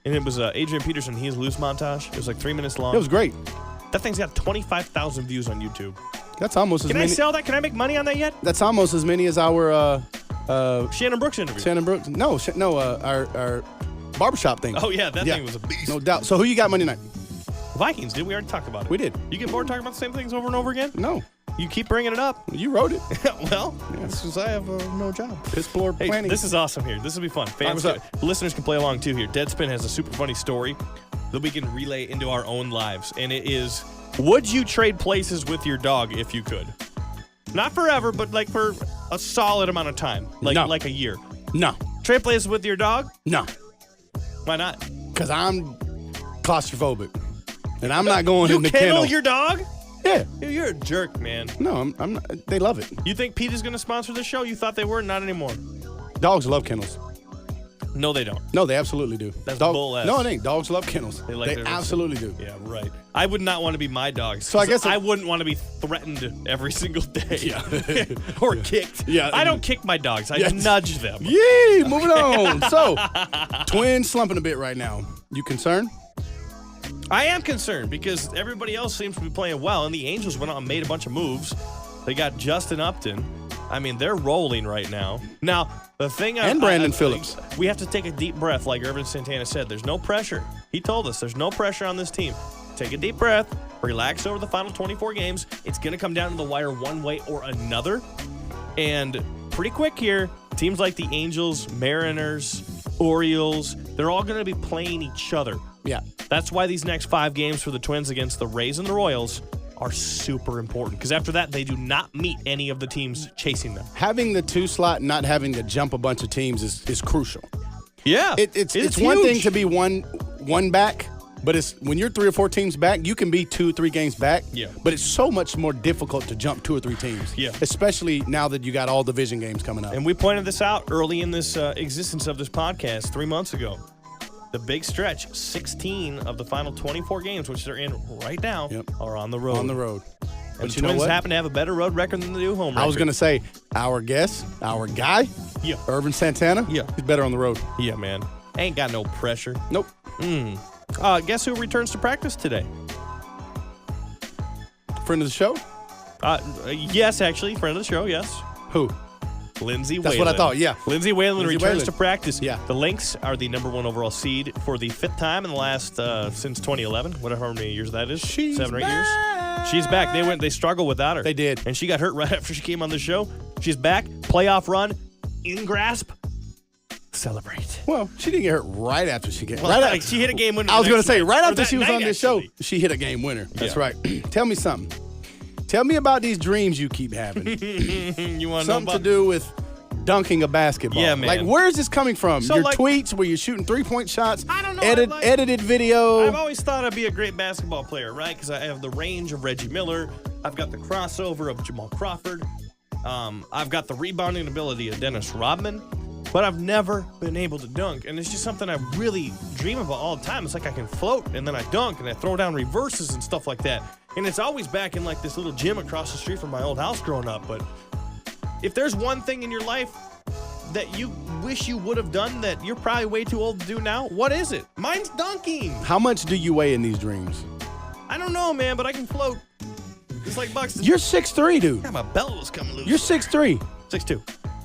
and it was Adrian Peterson, he's loose montage. It was like 3 minutes long. It was great. That thing's got 25,000 views on YouTube. That's almost as Can many. I sell that? Can I make money on that yet? That's almost as many as our Shannon Brooks interview. Shannon Brooks. No, our barbershop thing. Oh, yeah, that thing was a beast. No doubt. So who you got Monday night? Vikings, did we already talk about it? We did. You get bored talking about the same things over and over again? No. You keep bringing it up. You wrote it. Well, since I have no job. Piss floor planning. This is awesome here. This will be fun. Fans, listeners can play along too here. Deadspin has a super funny story that we can relay into our own lives. And it is, would you trade places with your dog if you could? Not forever, but like for a solid amount of time. Like a year. No. Trade places with your dog? No. Why not? Because I'm claustrophobic. And I'm not going in the kennel. You kennel your dog? Yeah. You're a jerk, man. No, I'm not. They love it. You think Pete is going to sponsor the show? You thought they were? Not anymore. Dogs love kennels. No, they don't. No, they absolutely do. That's bull ass. No, it ain't. Dogs love kennels. They absolutely do. Yeah, right. I would not want to be my dog. So I guess I wouldn't want to be threatened every single day. Yeah. Or kicked. Yeah. I don't kick my dogs. I nudge them. Yee! Moving on. So, Twins slumping a bit right now. You concerned? I am concerned because everybody else seems to be playing well, and the Angels went out and made a bunch of moves. They got Justin Upton. I mean, they're rolling right now. Now, the thing and Brandon Phillips. We have to take a deep breath, like Ervin Santana said. There's no pressure. He told us there's no pressure on this team. Take a deep breath, relax over the final 24 games. It's going to come down to the wire one way or another. And pretty quick here, teams like the Angels, Mariners, Orioles, they're all going to be playing each other. Yeah. That's why these next 5 games for the Twins against the Rays and the Royals are super important, because after that, they do not meet any of the teams chasing them. Having the 2 slot, not having to jump a bunch of teams is crucial. Yeah. It's one thing to be one back, but it's when you're 3 or 4 teams back, you can be 2 or 3 games back. Yeah. But it's so much more difficult to jump 2 or 3 teams. Yeah. Especially now that you got all division games coming up. And we pointed this out early in this existence of this podcast 3 months ago. The big stretch, 16 of the final 24 games, which they're in right now, are on the road. On the road. And the Twins happen to have a better road record than they do home record. I was going to say, our guy, Ervin Santana, he's better on the road. Yeah, man. Ain't got no pressure. Nope. Guess who returns to practice today? Friend of the show? Yes, actually. Friend of the show, yes. Who? Lindsey Whalen. That's what I thought, yeah. Lindsey Whalen returns to Whalen. practice. Yeah. The Lynx are the number 1 overall seed for the 5th time in the last, since 2011, whatever many years that is. She's 7 or 8 back. years. She's back. They struggled without her. They did. And she got hurt right after she came on the show. She's back. Playoff run. In grasp. Celebrate. Well, she didn't get hurt right after she got she hit a game winner. I was going to say, right after that she was night, on this show, she hit a game winner. That's right. Tell me something. Tell me about these dreams you keep having. You want something to do with dunking a basketball. Yeah, man. Like, where is this coming from? So, your tweets where you're shooting 3-point shots? I don't know. Edited video. I've always thought I'd be a great basketball player, right? Because I have the range of Reggie Miller. I've got the crossover of Jamal Crawford. I've got the rebounding ability of Dennis Rodman. But I've never been able to dunk. And it's just something I really dream about all the time. It's like I can float, and then I dunk, and I throw down reverses and stuff like that. And it's always back in like this little gym across the street from my old house growing up. But if there's one thing in your life that you wish you would have done that you're probably way too old to do now, what is it? Mine's dunking. How much do you weigh in these dreams? I don't know, man, but I can float. It's like Buxton. You're 6'3", dude. Yeah, my belt was coming loose. You're 6'3". 6'2".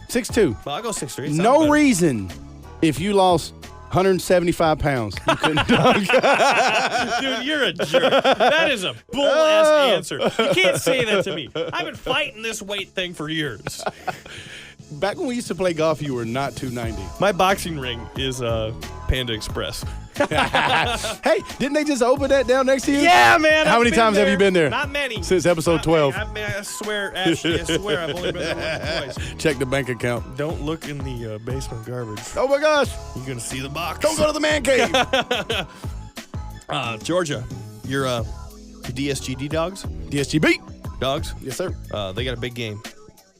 6'2". Well, I'll go 6'3". No reason if you lost 175 pounds, you couldn't dunk. Dude, you're a jerk. That is a bull-ass answer. You can't say that to me. I've been fighting this weight thing for years. Back when we used to play golf, you were not 290. My boxing ring is Panda Express. Hey, didn't they just open that down next to you? Yeah, man. How many times have you been there? Not many. Since episode 12. I swear, Ashley, I swear I've only been there once or twice. Check the bank account. Don't look in the basement garbage. Oh, my gosh. You're going to see the box. Don't go to the man cave. Georgia, your DSGD dogs? DSGB. Dogs? Yes, sir. They got a big game.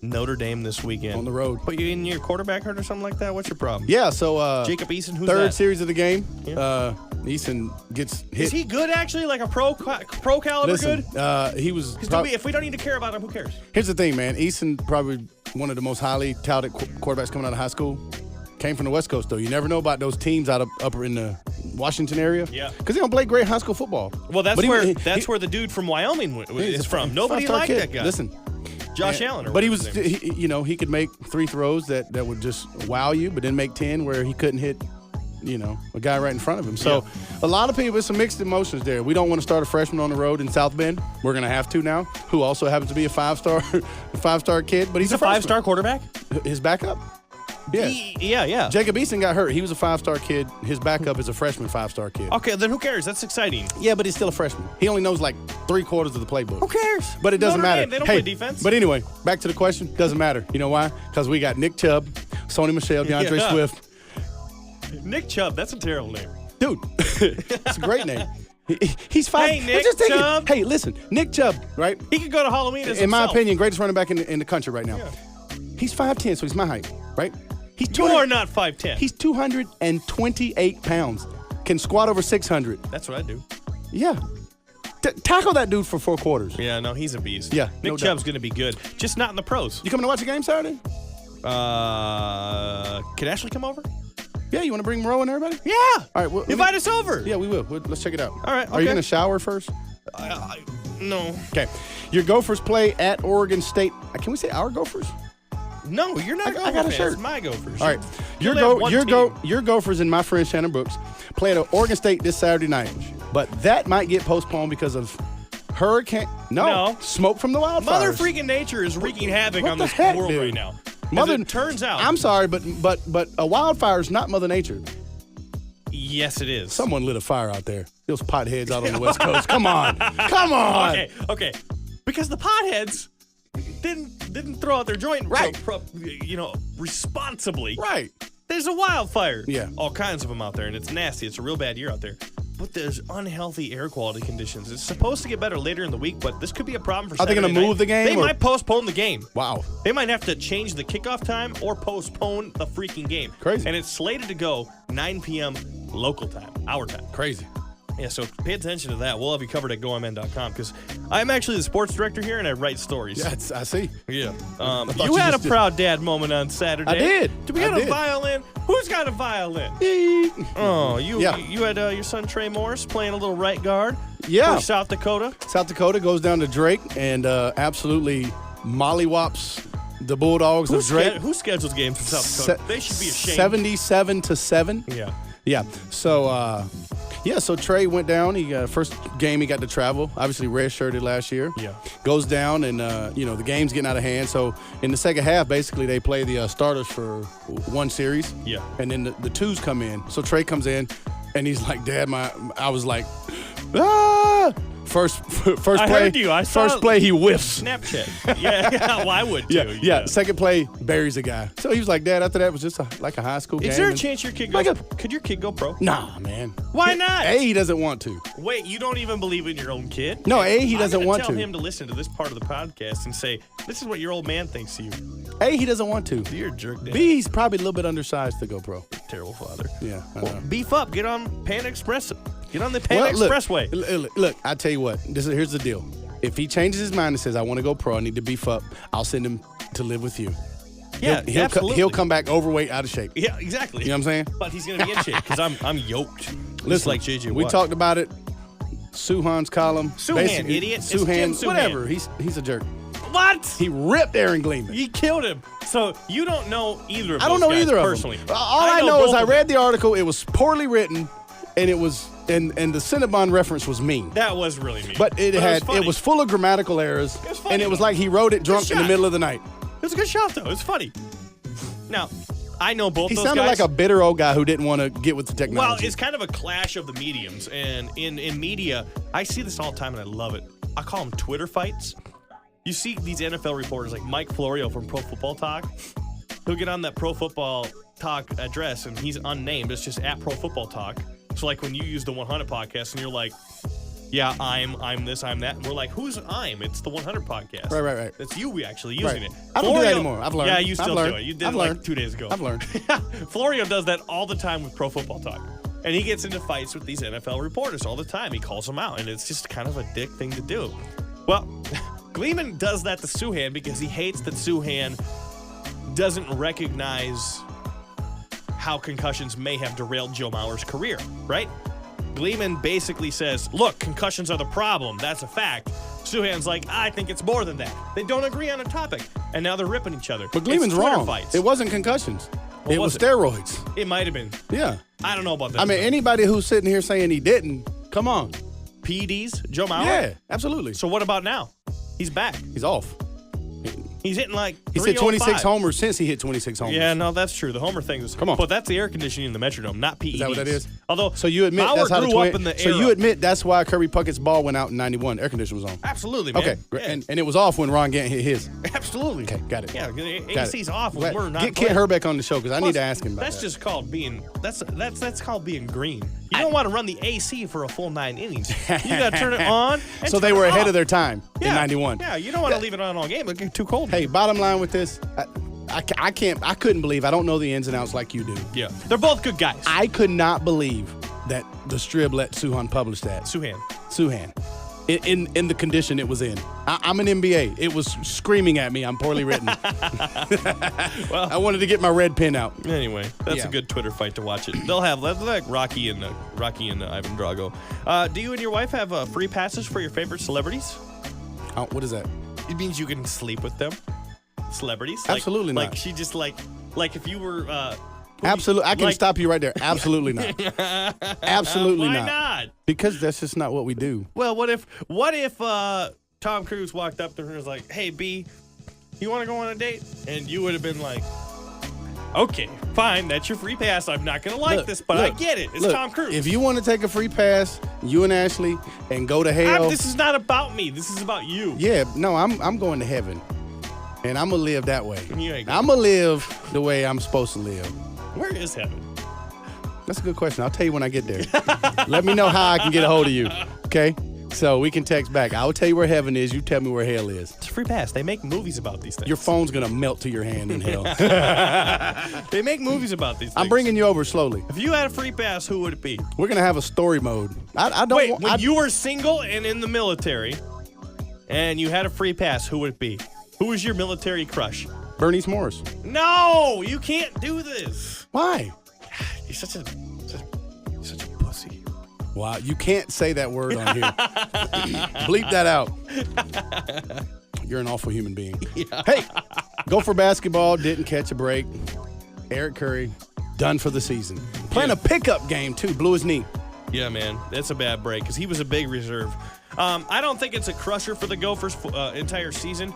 Notre Dame this weekend. On the road. Put you in your quarterback hurt or something like that? What's your problem? Yeah, so Jacob Eason, who's third that? series of the game. Yeah. Eason gets hit. Is he good, actually? Like a pro caliber Listen, good? he was... if we don't need to care about him, who cares? Here's the thing, man. Eason, probably one of the most highly touted quarterbacks coming out of high school. Came from the West Coast, though. You never know about those teams out of upper in the Washington area. Yeah. Because they don't play great high school football. Well, that's But where the dude from Wyoming is from. Nobody five-star liked kid. that guy. Listen. Josh Allen. But he was, he could make 3 throws that would just wow you, but then make 10 where he couldn't hit, a guy right in front of him. So a lot of people, it's some mixed emotions there. We don't want to start a freshman on the road in South Bend. We're going to have to now, who also happens to be a five-star kid. But he's a 5-star quarterback? His backup? Yeah. Yeah. Jacob Eason got hurt. He was a 5-star kid. His backup is a freshman 5-star kid. Okay, then who cares? That's exciting. Yeah, but he's still a freshman. He only knows like 3/4 of the playbook. Who cares? But it doesn't matter. They don't play defense. But anyway, back to the question. Doesn't matter. You know why? Because we got Nick Chubb, Sony Michel, DeAndre Swift. Nick Chubb, that's a terrible name. Dude, it's a great name. He's 5. Hey, Nick Chubb. Hey, listen, Nick Chubb, right? He could go to Halloween as in my himself. opinion, greatest running back in the country right now. Yeah. He's 5'10", so he's my height, right? You are not 5'10". He's 228 pounds. Can squat over 600. That's what I do. Yeah. Tackle that dude for 4 quarters. Yeah, no, he's a beast. Yeah, Nick Chubb's going to be good, just not in the pros. You coming to watch the game Saturday? Can Ashley come over? Yeah, you want to bring Moreau and everybody? Yeah. All right. Invite us over. Yeah, we will. Let's check it out. All right. Are you going to shower first? No. Okay. Your Gophers play at Oregon State. Can we say our Gophers? No, you're not Gophers. I got a shirt. It's my Gophers. All right. Your Gophers and my friend Shannon Brooks play at Oregon State this Saturday night. But that might get postponed because of Hurricane. No. Smoke from the wildfires. Mother freaking nature is wreaking havoc on this world right now. It turns out. I'm sorry, but a wildfire is not Mother Nature. Yes, it is. Someone lit a fire out there. Those potheads out on the West Coast. Come on. Come on. Okay. Because the potheads didn't throw out their joint responsibly. Right. There's a wildfire. Yeah. All kinds of them out there, and it's nasty. It's a real bad year out there. But there's unhealthy air quality conditions. It's supposed to get better later in the week, but this could be a problem for Saturday Are they going to move the game? They might postpone the game. Wow. They might have to change the kickoff time or postpone the freaking game. Crazy. And it's slated to go 9 p.m. local time, our time. Crazy. Yeah, so pay attention to that. We'll have you covered at GoMN.com because I'm actually the sports director here and I write stories. Yeah, I see. Yeah. You had a proud dad moment on Saturday. I did. Did we have a violin? Who's got a violin? Oh, you had your son Trey Morris playing a little right guard. Yeah. For South Dakota. South Dakota goes down to Drake and absolutely mollywops the Bulldogs of Drake. Who schedules games for South Dakota? They should be ashamed. 77-7. Yeah. Yeah. So Trey went down. He first game he got to travel. Obviously redshirted last year. Yeah. Goes down and the game's getting out of hand. So in the second half, basically they play the starters for one series. Yeah. And then the twos come in. So Trey comes in and he's like, "Dad, I was like, ah." First play. I heard you. I saw first play he whiffs. Snapchat. Yeah. Well, I would too. Yeah. Second play buries a guy. So he was like, "Dad, after that was just like a high school game." Is there a chance your kid goes? Could your kid go pro? Nah, man. Why not? He doesn't want to. Wait, you don't even believe in your own kid? No, he doesn't want to. Tell him to listen to this part of the podcast and say, "This is what your old man thinks of you." He doesn't want to. You're a jerk. B, he's probably a little bit undersized to go pro. Terrible father. Yeah. Well, beef up. Get on Pan Express. Get on the Pan Expressway. Look, I tell you what. Here's the deal. If he changes his mind and says, "I want to go pro, I need to beef up," I'll send him to live with you. Yeah, absolutely. He'll come back overweight, out of shape. Yeah, exactly. You know what I'm saying? But he's going to be in shape because I'm yoked. Listen, like JJ Watt. We talked about it. Suhan's column. Suhan, idiot. Suhan, whatever. He's a jerk. What? He ripped Aaron Gleeman. He killed him. So you don't know either of those I don't know guys either personally. of them. All I know is I read the article. It was poorly written, and it was and the Cinnabon reference was mean. That was really mean. But it was full of grammatical errors, and it was like he wrote it drunk in the middle of the night. It was a good shot though. It was funny. Now, I know both those guys. He sounded like a bitter old guy who didn't want to get with the technology. Well, it's kind of a clash of the mediums, and in media, I see this all the time, and I love it. I call them Twitter fights. You see these NFL reporters like Mike Florio from Pro Football Talk. He'll get on that Pro Football Talk address, and he's unnamed. It's just at Pro Football Talk. So like when you use the One Hunnit Podcast, and you're like, yeah, I'm this, I'm that. And we're like, who's I'm? It's the One Hunnit Podcast. Right. It's you actually using it. I don't do that anymore. I've learned. Yeah, you still do it. You did it like learned. 2 days ago. I've learned. Florio does that all the time with Pro Football Talk. And he gets into fights with these NFL reporters all the time. He calls them out, and it's just kind of a dick thing to do. Well, Gleeman does that to Suhan because he hates that Suhan doesn't recognize how concussions may have derailed Joe Mauer's career, right? Gleeman basically says, look, concussions are the problem. That's a fact. Souhan's like, I think it's more than that. They don't agree on a topic, and now they're ripping each other. But Gleeman's wrong. Fights. It wasn't concussions. It was steroids. It might have been. Yeah. I don't know about that. I mean, anybody who's sitting here saying he didn't, come on. PEDs, Joe Mauer? Yeah, absolutely. So what about now? He's back. He's off. He's hitting like He's hit 26 homers since he hit 26 homers. Yeah, no, that's true. The homer thing is. Come on. But that's the air conditioning in the Metrodome, not PEDs. Is that what that is? Although, so you admit Mauer that's how grew up in the So era. you admit that's why Kirby Puckett's ball went out in 91. Air conditioner was on. Absolutely, man. Okay, great. Yeah. And it was off when Ron Gant hit his. Absolutely. Okay, got it. Yeah, Got AC's it. off when we're not Get playing. Kent Herbeck on the show because I need Plus, to ask him about that's that. just called being that's called being green. You don't want to run the AC for a full 9 innings. You got to turn it on. And So they turn were it ahead off. of their time in 91. Yeah, you don't want to leave it on all game. It'll get too cold. Hey, bottom line with this, I couldn't believe, I don't know the ins and outs like you do. Yeah, they're both good guys. I could not believe that the Strib let Souhan publish that. Souhan. In the condition it was in. I'm an NBA. It was screaming at me. I'm poorly written. Well, I wanted to get my red pen out. Anyway, that's a good Twitter fight to watch it. They'll have like Rocky and Ivan Drago. Do you and your wife have free passes for your favorite celebrities? What is that? It means you can sleep with them. Celebrities? Absolutely not. Like she just like if you were. Absolutely. I can stop you right there. Absolutely not. Absolutely Why not. not? Because that's just not what we do. Well, what if Tom Cruise walked up to her and was like, "Hey, B, you want to go on a date?" And you would have been like, "Okay, fine, that's your free pass. I'm not gonna like this, but I get it. It's Tom Cruise." If you want to take a free pass, you and Ashley, and go to hell. This is not about me. This is about you. Yeah, no, I'm going to heaven, and I'm gonna live that way. You ain't I'm gonna live the way I'm supposed to live. Where is heaven? That's a good question. I'll tell you when I get there. Let me know how I can get a hold of you. Okay? So we can text back. I'll tell you where heaven is. You tell me where hell is. It's a free pass. They make movies about these things. Your phone's going to melt to your hand in hell. They make movies about these things. I'm bringing you over slowly. If you had a free pass, who would it be? We're going to have a story mode. I don't Wait, want, when you were single and in the military and you had a free pass, who would it be? Who was your military crush? Bernice Morris. No, you can't do this. Why? You're such a pussy. Wow, you can't say that word on here. Bleep that out. You're an awful human being. Yeah. Hey, go for basketball, didn't catch a break. Eric Curry, done for the season. Playing a pickup game, too, blew his knee. Yeah, man, that's a bad break because he was a big reserve. I don't think it's a crusher for the Gophers' entire season,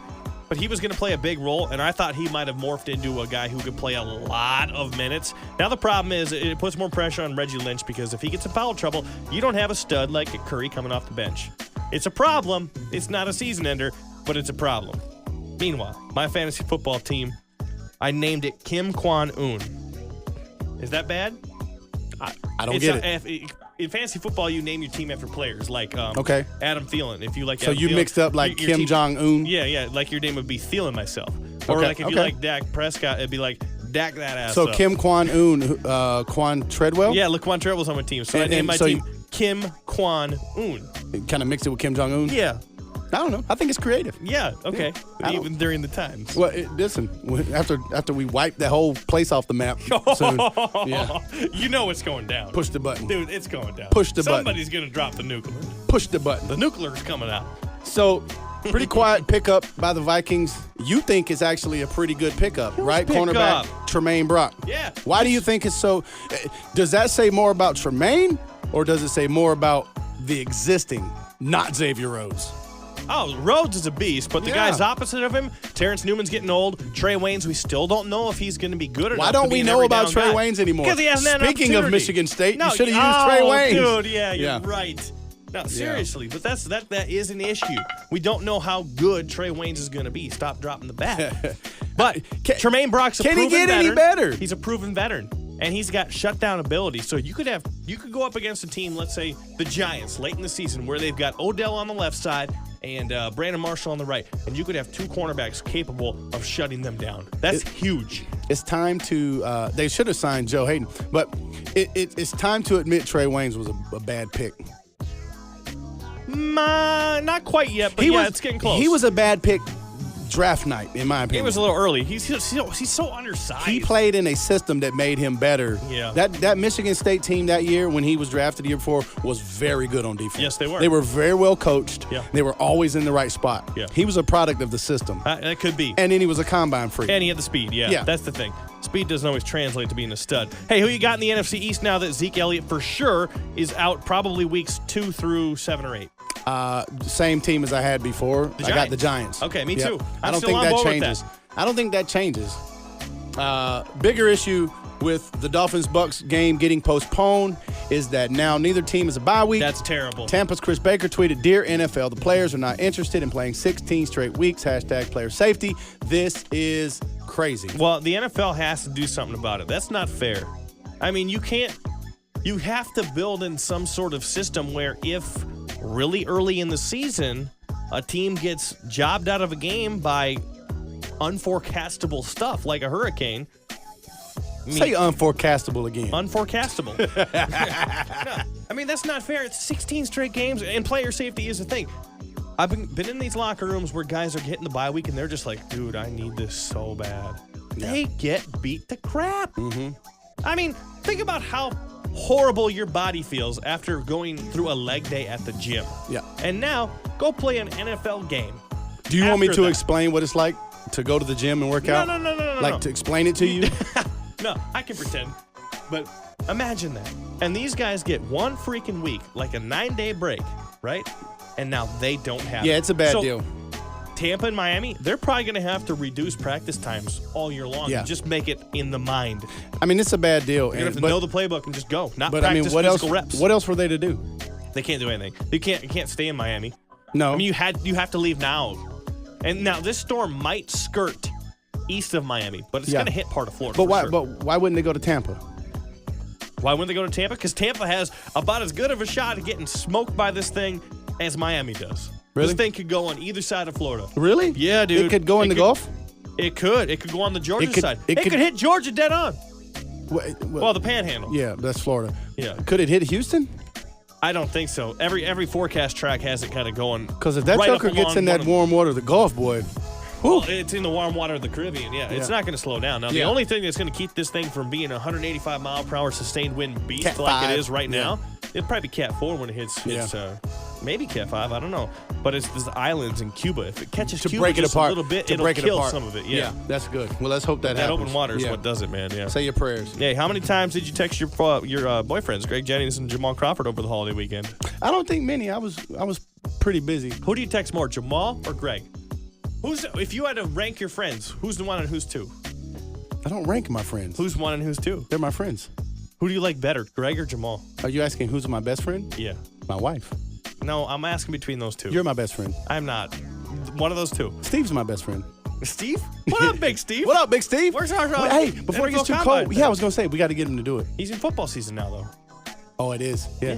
but he was going to play a big role, and I thought he might have morphed into a guy who could play a lot of minutes. Now the problem is it puts more pressure on Reggie Lynch because if he gets in foul trouble, you don't have a stud like Curry coming off the bench. It's a problem. It's not a season ender, but it's a problem. Meanwhile, my fantasy football team, I named it Kim Kwon-un. Is that bad? I don't get it. In fantasy football, you name your team after players, like okay. Adam Thielen. If you like, so Adam you Thielen, like like your Kim team, Jong-un? Yeah, like your name would be Thielen myself. Or like if you like Dak Prescott, it'd be like Dak that ass So up. Kim Kwon-un, Quan Treadwell? Yeah, Laquan Treadwell's on my team. So I named my team Kim Kwon-un. Kind of mixed it with Kim Jong-un? Yeah. I don't know. I think it's creative. Yeah, okay. Yeah. Even during the times. Well, listen, after we wipe that whole place off the map soon, yeah. You know it's going down. Push the button. Dude, it's going down. Push the button. Somebody's going to drop the nuclear. Push the button. The nuclear's coming out. So, pretty quiet pickup by the Vikings. You think it's actually a pretty good pickup, right? Cornerback Tremaine Brock. Yeah. Why do you think it's so? Does that say more about Tremaine, or does it say more about the existing, not Xavier Rhodes? Oh, Rhodes is a beast, but the guys opposite of him, Terrence Newman's getting old. Trey Waynes, we still don't know if he's going to be good or not. Why don't we know about Trey Waynes anymore? Because he hasn't had an Speaking of opportunity. Michigan State, no, you should have used Trey Waynes. Dude, you're right. No, seriously, but that is an issue. We don't know how good Trey Waynes is going to be. Stop dropping the bat. But Tremaine Brock's a proven veteran. Can he get any better? He's a proven veteran, and he's got shutdown ability. So you could go up against a team, let's say the Giants, late in the season, where they've got Odell on the left side and Brandon Marshall on the right, and you could have two cornerbacks capable of shutting them down. That's huge. It's time to. They should have signed Joe Hayden, but it's time to admit Trey Waynes was a bad pick. Not quite yet, but it's getting close. He was a bad pick draft night, in my opinion. It was a little early. He's so undersized. He played in a system that made him better. Yeah. That Michigan State team that year, when he was drafted the year before, was very good on defense. Yes, they were. They were very well coached. Yeah. They were always in the right spot. Yeah. He was a product of the system. That could be. And then he was a combine freak. And he had the speed, yeah. That's the thing. Speed doesn't always translate to being a stud. Hey, who you got in the NFC East now that Zeke Elliott for sure is out probably weeks 2 through 7 or 8? Same team as I had before. I got the Giants. Okay, me too. I don't think that changes. I don't think that changes. Bigger issue with the Dolphins-Bucks game getting postponed is that now neither team is a bye week. That's terrible. Tampa's Chris Baker tweeted, "Dear NFL, the players are not interested in playing 16 straight weeks. #player safety. This is crazy." Well, the NFL has to do something about it. That's not fair. I mean, you have to build in some sort of system where if really early in the season a team gets jobbed out of a game by unforecastable stuff like a hurricane. Say unforecastable again. Unforecastable. No, I mean, that's not fair. It's 16 straight games, and player safety is a thing. I've been in these locker rooms where guys are hitting the bye week, and they're just like, dude, I need this so bad. Yeah. They get beat to crap. Mm-hmm. I mean, think about how horrible your body feels after going through a leg day at the gym. Yeah. And now, go play an NFL game. Do you want me to explain what it's like to go to the gym and work out? No. Like to explain it to you? No, I can pretend. But imagine that. And these guys get one freaking week, like a 9-day break, right? And now they don't have it. Yeah, it's a bad deal. Tampa and Miami, they're probably going to have to reduce practice times all year long and just make it in the mind. I mean, it's a bad deal. You're going to have to know the playbook and just go, not but practice I mean, physical reps. What else were they to do? They can't do anything. You can't stay in Miami. No. I mean, you have to leave now. And now this storm might skirt east of Miami, but it's going to hit part of Florida. But why wouldn't they go to Tampa? Why wouldn't they go to Tampa? Because Tampa has about as good of a shot at getting smoked by this thing as Miami does. Really? This thing could go on either side of Florida. Really? Yeah, dude. It could go in the Gulf? It could. It could go on the Georgia side. It could hit Georgia dead on. Well, the Panhandle. Yeah, that's Florida. Yeah. Could it hit Houston? I don't think so. Every forecast track has it kind of going. Because if that joker gets in that warm water of the Gulf, boy. Well, it's in the warm water of the Caribbean, it's not going to slow down. Now, the only thing that's going to keep this thing from being a 185-mile-per-hour sustained wind beast Cat like 5. it is right now, it'd probably be Cat 4 when it hits maybe Cat 5, I don't know. But it's the islands in Cuba. If it catches Cuba break it just apart, a little bit, to it'll break it kill apart. some of it. Yeah, that's good. Well, let's hope that happens. That open water is what does it, man. Yeah. Say your prayers. Hey, how many times did you text your boyfriends, Greg Jennings and Jamal Crawford, over the holiday weekend? I don't think many. I was pretty busy. Who do you text more, Jamal or Greg? If you had to rank your friends, who's the one and who's two? I don't rank my friends. Who's one and who's two? They're my friends. Who do you like better, Greg or Jamal? Are you asking who's my best friend? Yeah. My wife. No, I'm asking between those two. You're my best friend. I'm not. One of those two. Steve's my best friend. Steve? What up, Big Steve? What up, Big Steve? Where's our hey, before it gets too cold. Yeah, I was going to say, we got to get him to do it. He's in football season now, though. Oh, it is? Yeah.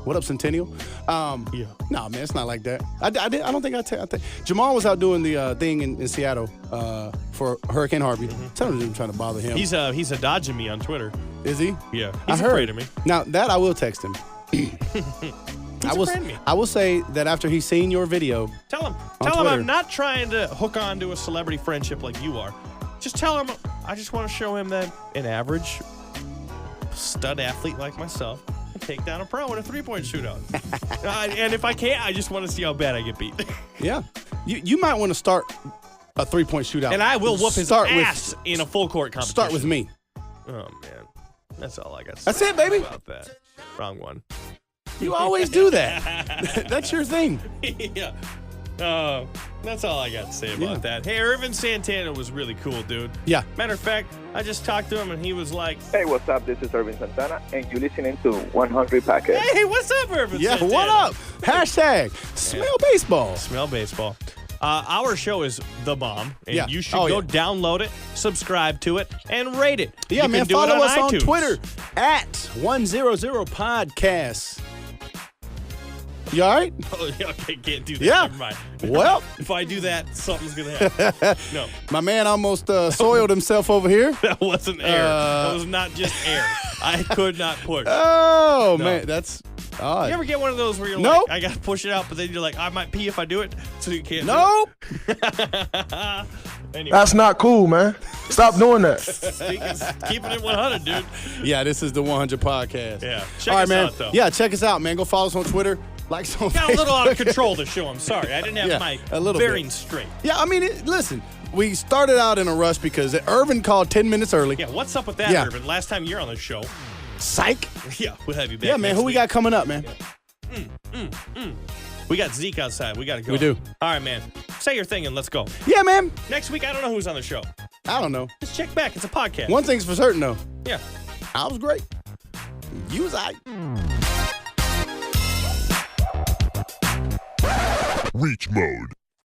What up, Centennial? Yeah. No, man, it's not like that. I don't think I think Jamal was out doing the thing in Seattle for Hurricane Harvey. Someone didn't try to bother him. He's dodging me on Twitter. Is he? Yeah. He's afraid of me. Now, that I will text him. I will say that after he's seen your video. Tell him I'm not trying to hook on to a celebrity friendship like you are. Just tell him I just want to show him that an average stud athlete like myself can take down a pro in a 3-point shootout. And if I can't, I just want to see how bad I get beat. Yeah. You might want to start a 3-point shootout. And I will whoop his ass in a full court competition. Start with me. Oh, man. That's all I got to say. That's it, baby. About that. Wrong one. You always do that. That's your thing. Yeah. That's all I got to say about that. Hey, Ervin Santana was really cool, dude. Yeah. Matter of fact, I just talked to him and he was like, "Hey, what's up? This is Ervin Santana, and you're listening to One Hunnit Podcast." Hey, what's up, Ervin Santana? What up? Hashtag smell baseball. Smell baseball. Our show is the bomb, and you should go download it, subscribe to it, and rate it. Yeah, you man, can follow us on on Twitter at 100podcast. You all right? Oh, okay, can't do that. Yeah. Never mind. Well. If I do that, something's going to happen. No. My man almost soiled himself over here. That wasn't air. That was not just air. I could not push. Oh, man. That's You ever get one of those where you're Nope. like, I gotta push it out, but then you're like, I might pee if I do it, so you can't. Nope. Anyway, That's not cool, man. Stop doing that. keeping it 100, dude. Yeah, this is the 100 Podcast. Yeah. Check All right, us man. out, though. Yeah, check us out, man. Go follow us on Twitter. Like us on Got Facebook. a little out of control the show. I'm sorry. I didn't have my a little bearings bit. straight. Yeah, I mean, listen, we started out in a rush because Ervin called 10 minutes early. Yeah, what's up with that, Yeah. Ervin? Last time you're on the show. Psych. Yeah, we'll have you back. Yeah, man. next Who we week. got coming up, man? We got Zeke outside. We got to go. We do. All right, man. Say your thing and let's go. Yeah, man. Next week, I don't know who's on the show. I don't know. Just check back. It's a podcast. One thing's for certain, though. Yeah. I was great. You was all right. Reach mode.